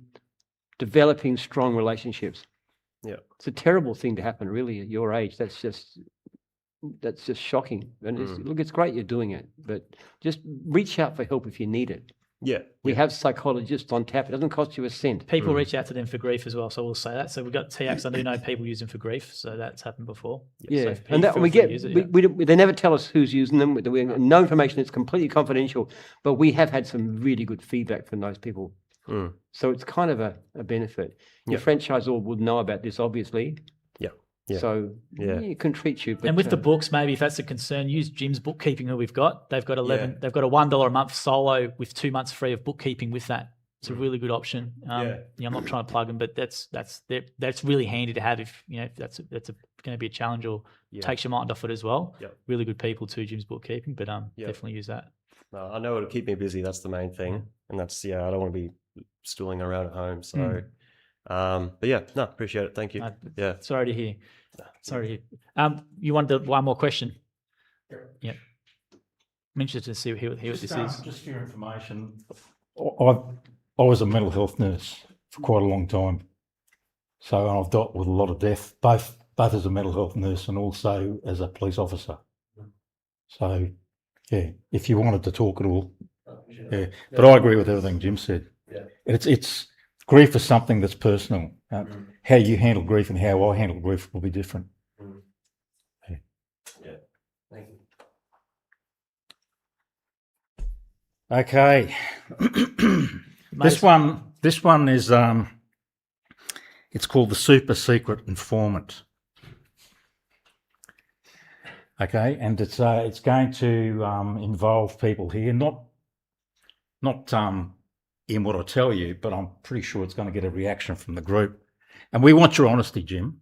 developing strong relationships. Yeah. It's a terrible thing to happen really at your age. That's just shocking. And look, it's great you're doing it, but just reach out for help if you need it. Yeah. We have psychologists on tap. It doesn't cost you a cent. People reach out to them for grief as well, so we'll say that. So we've got TX. I do know people use them for grief, so that's happened before. Yeah, So and that, feel we free to get use it, they never tell us who's using them. We have no information. It's completely confidential. But we have had some really good feedback from those people. So it's kind of a benefit. Your franchisor would know about this, obviously. Yeah. So it can treat you. But, And with the books, maybe if that's a concern, use Jim's bookkeeping who we've got. They've got they've got a $1 a month solo with 2 months free of bookkeeping with that. It's a really good option. I'm not trying to plug them, but that's really handy to have if that's going to be a challenge or takes your mind off it as well. Really good people too, Jim's bookkeeping, but definitely use that. No, I know it'll keep me busy. That's the main thing, and that's I don't want to be stooling around at home. So, but appreciate it. Thank you. Sorry to hear. Sorry to hear. You wanted one more question? Yeah. I'm interested to see what this is. Just for your information, I was a mental health nurse for quite a long time. So I've dealt with a lot of death, both as a mental health nurse and also as a police officer. So, if you wanted to talk at all, But I agree with everything Jim said. It's grief is something that's personal. How you handle grief and how I handle grief will be different. Thank you. Okay. This one is It's called the super secret informant. Okay, and it's going to involve people here, not in what I tell you, but I'm pretty sure it's going to get a reaction from the group. And we want your honesty, Jim.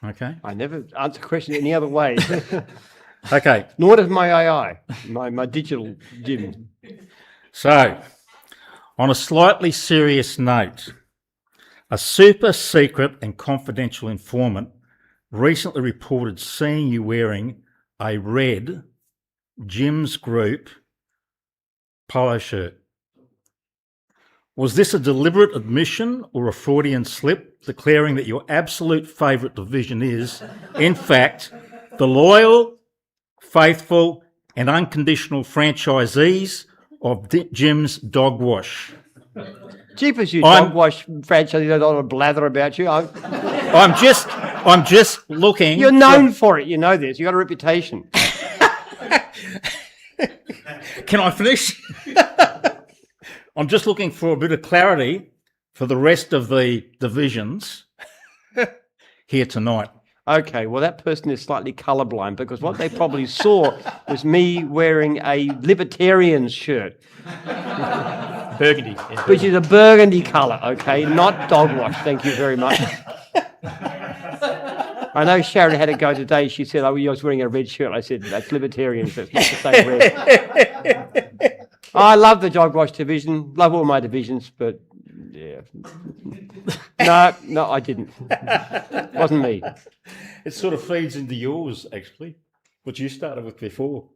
Okay. I never answer a question any other way. Okay. Nor does my AI, my digital Jim. So, on a slightly serious note, a super secret and confidential informant recently reported seeing you wearing a red Jim's Group polo shirt. Was this a deliberate admission or a Freudian slip declaring that your absolute favourite division is, in fact, the loyal, faithful and unconditional franchisees of Jim's Dog Wash? Jeepers, you dog wash franchise, I don't want to blather about you. I'm just looking. You're known for it, you know this. You got a reputation. Can I finish? I'm just looking for a bit of clarity for the rest of the divisions here tonight. Okay, well, that person is slightly colourblind because what they probably saw was me wearing a libertarian shirt. Burgundy. Yeah. Which is a burgundy colour, okay, not dog wash. Thank you very much. I know Sharon had a go today. She said, "Oh, you was wearing a red shirt." I said, "That's libertarian, so it's not the same red." I love the dog wash division. Love all my divisions, but yeah, no, I didn't. Wasn't me. It sort of feeds into yours, actually, what you started with before.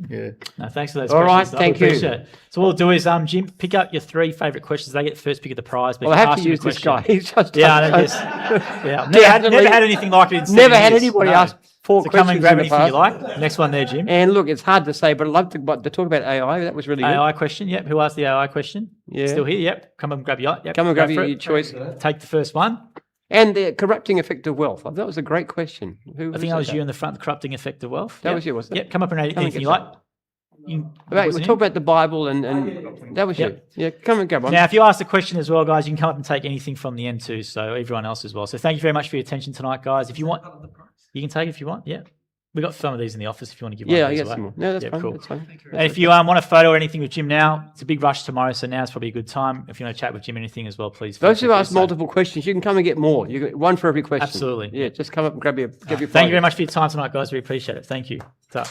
Yeah. No, thanks for those All questions. right, thank you. Appreciate it. So what we'll do is, Jim, pick up your 3 favourite questions. They get the first pick of the prize. But Well, I if have ask to you a use this question- guy. He's just Yeah, I know this. Yeah, I've Definitely. never had anything like it in 7 Never had years. anybody No. ask 4 So questions come and grab in the anything you past. like. Next one there, Jim. And look, it's hard to say, but I'd love to talk about AI. That was really good. AI question. Yep. Who asked the AI question? Yeah. Still here. Yep. Come and grab your. Yep. Come and go grab for your it. choice. Take the first one. And the corrupting effect of wealth. That was a great question. Who I think that was you in the front. The corrupting effect of wealth. That Yep. was you, wasn't it? Yep. Come up and read Come and anything get you like. some. You, Right, wasn't we it? talk about the Bible and that was Yep. you. Yeah, come and grab one. Now, if you ask the question as well, guys, you can come up and take anything from the end too. So everyone else as well. So thank you very much for your attention tonight, guys. If you want, you can take it if you want. Yeah. We got some of these in the office if you want to give one Yeah, of I these get away. some more. No, that's Yeah, fine. cool. That's fine. And if you want a photo or anything with Jim now, it's a big rush tomorrow, so now's probably a good time. If you want to chat with Jim or anything as well, please. Those feel who free to ask do so. multiple questions, you can come and get more. You get one for every question. Absolutely. Yeah, just come up and grab your Thank you photo. very much for your time tonight, guys. We appreciate it. Thank you. Ta.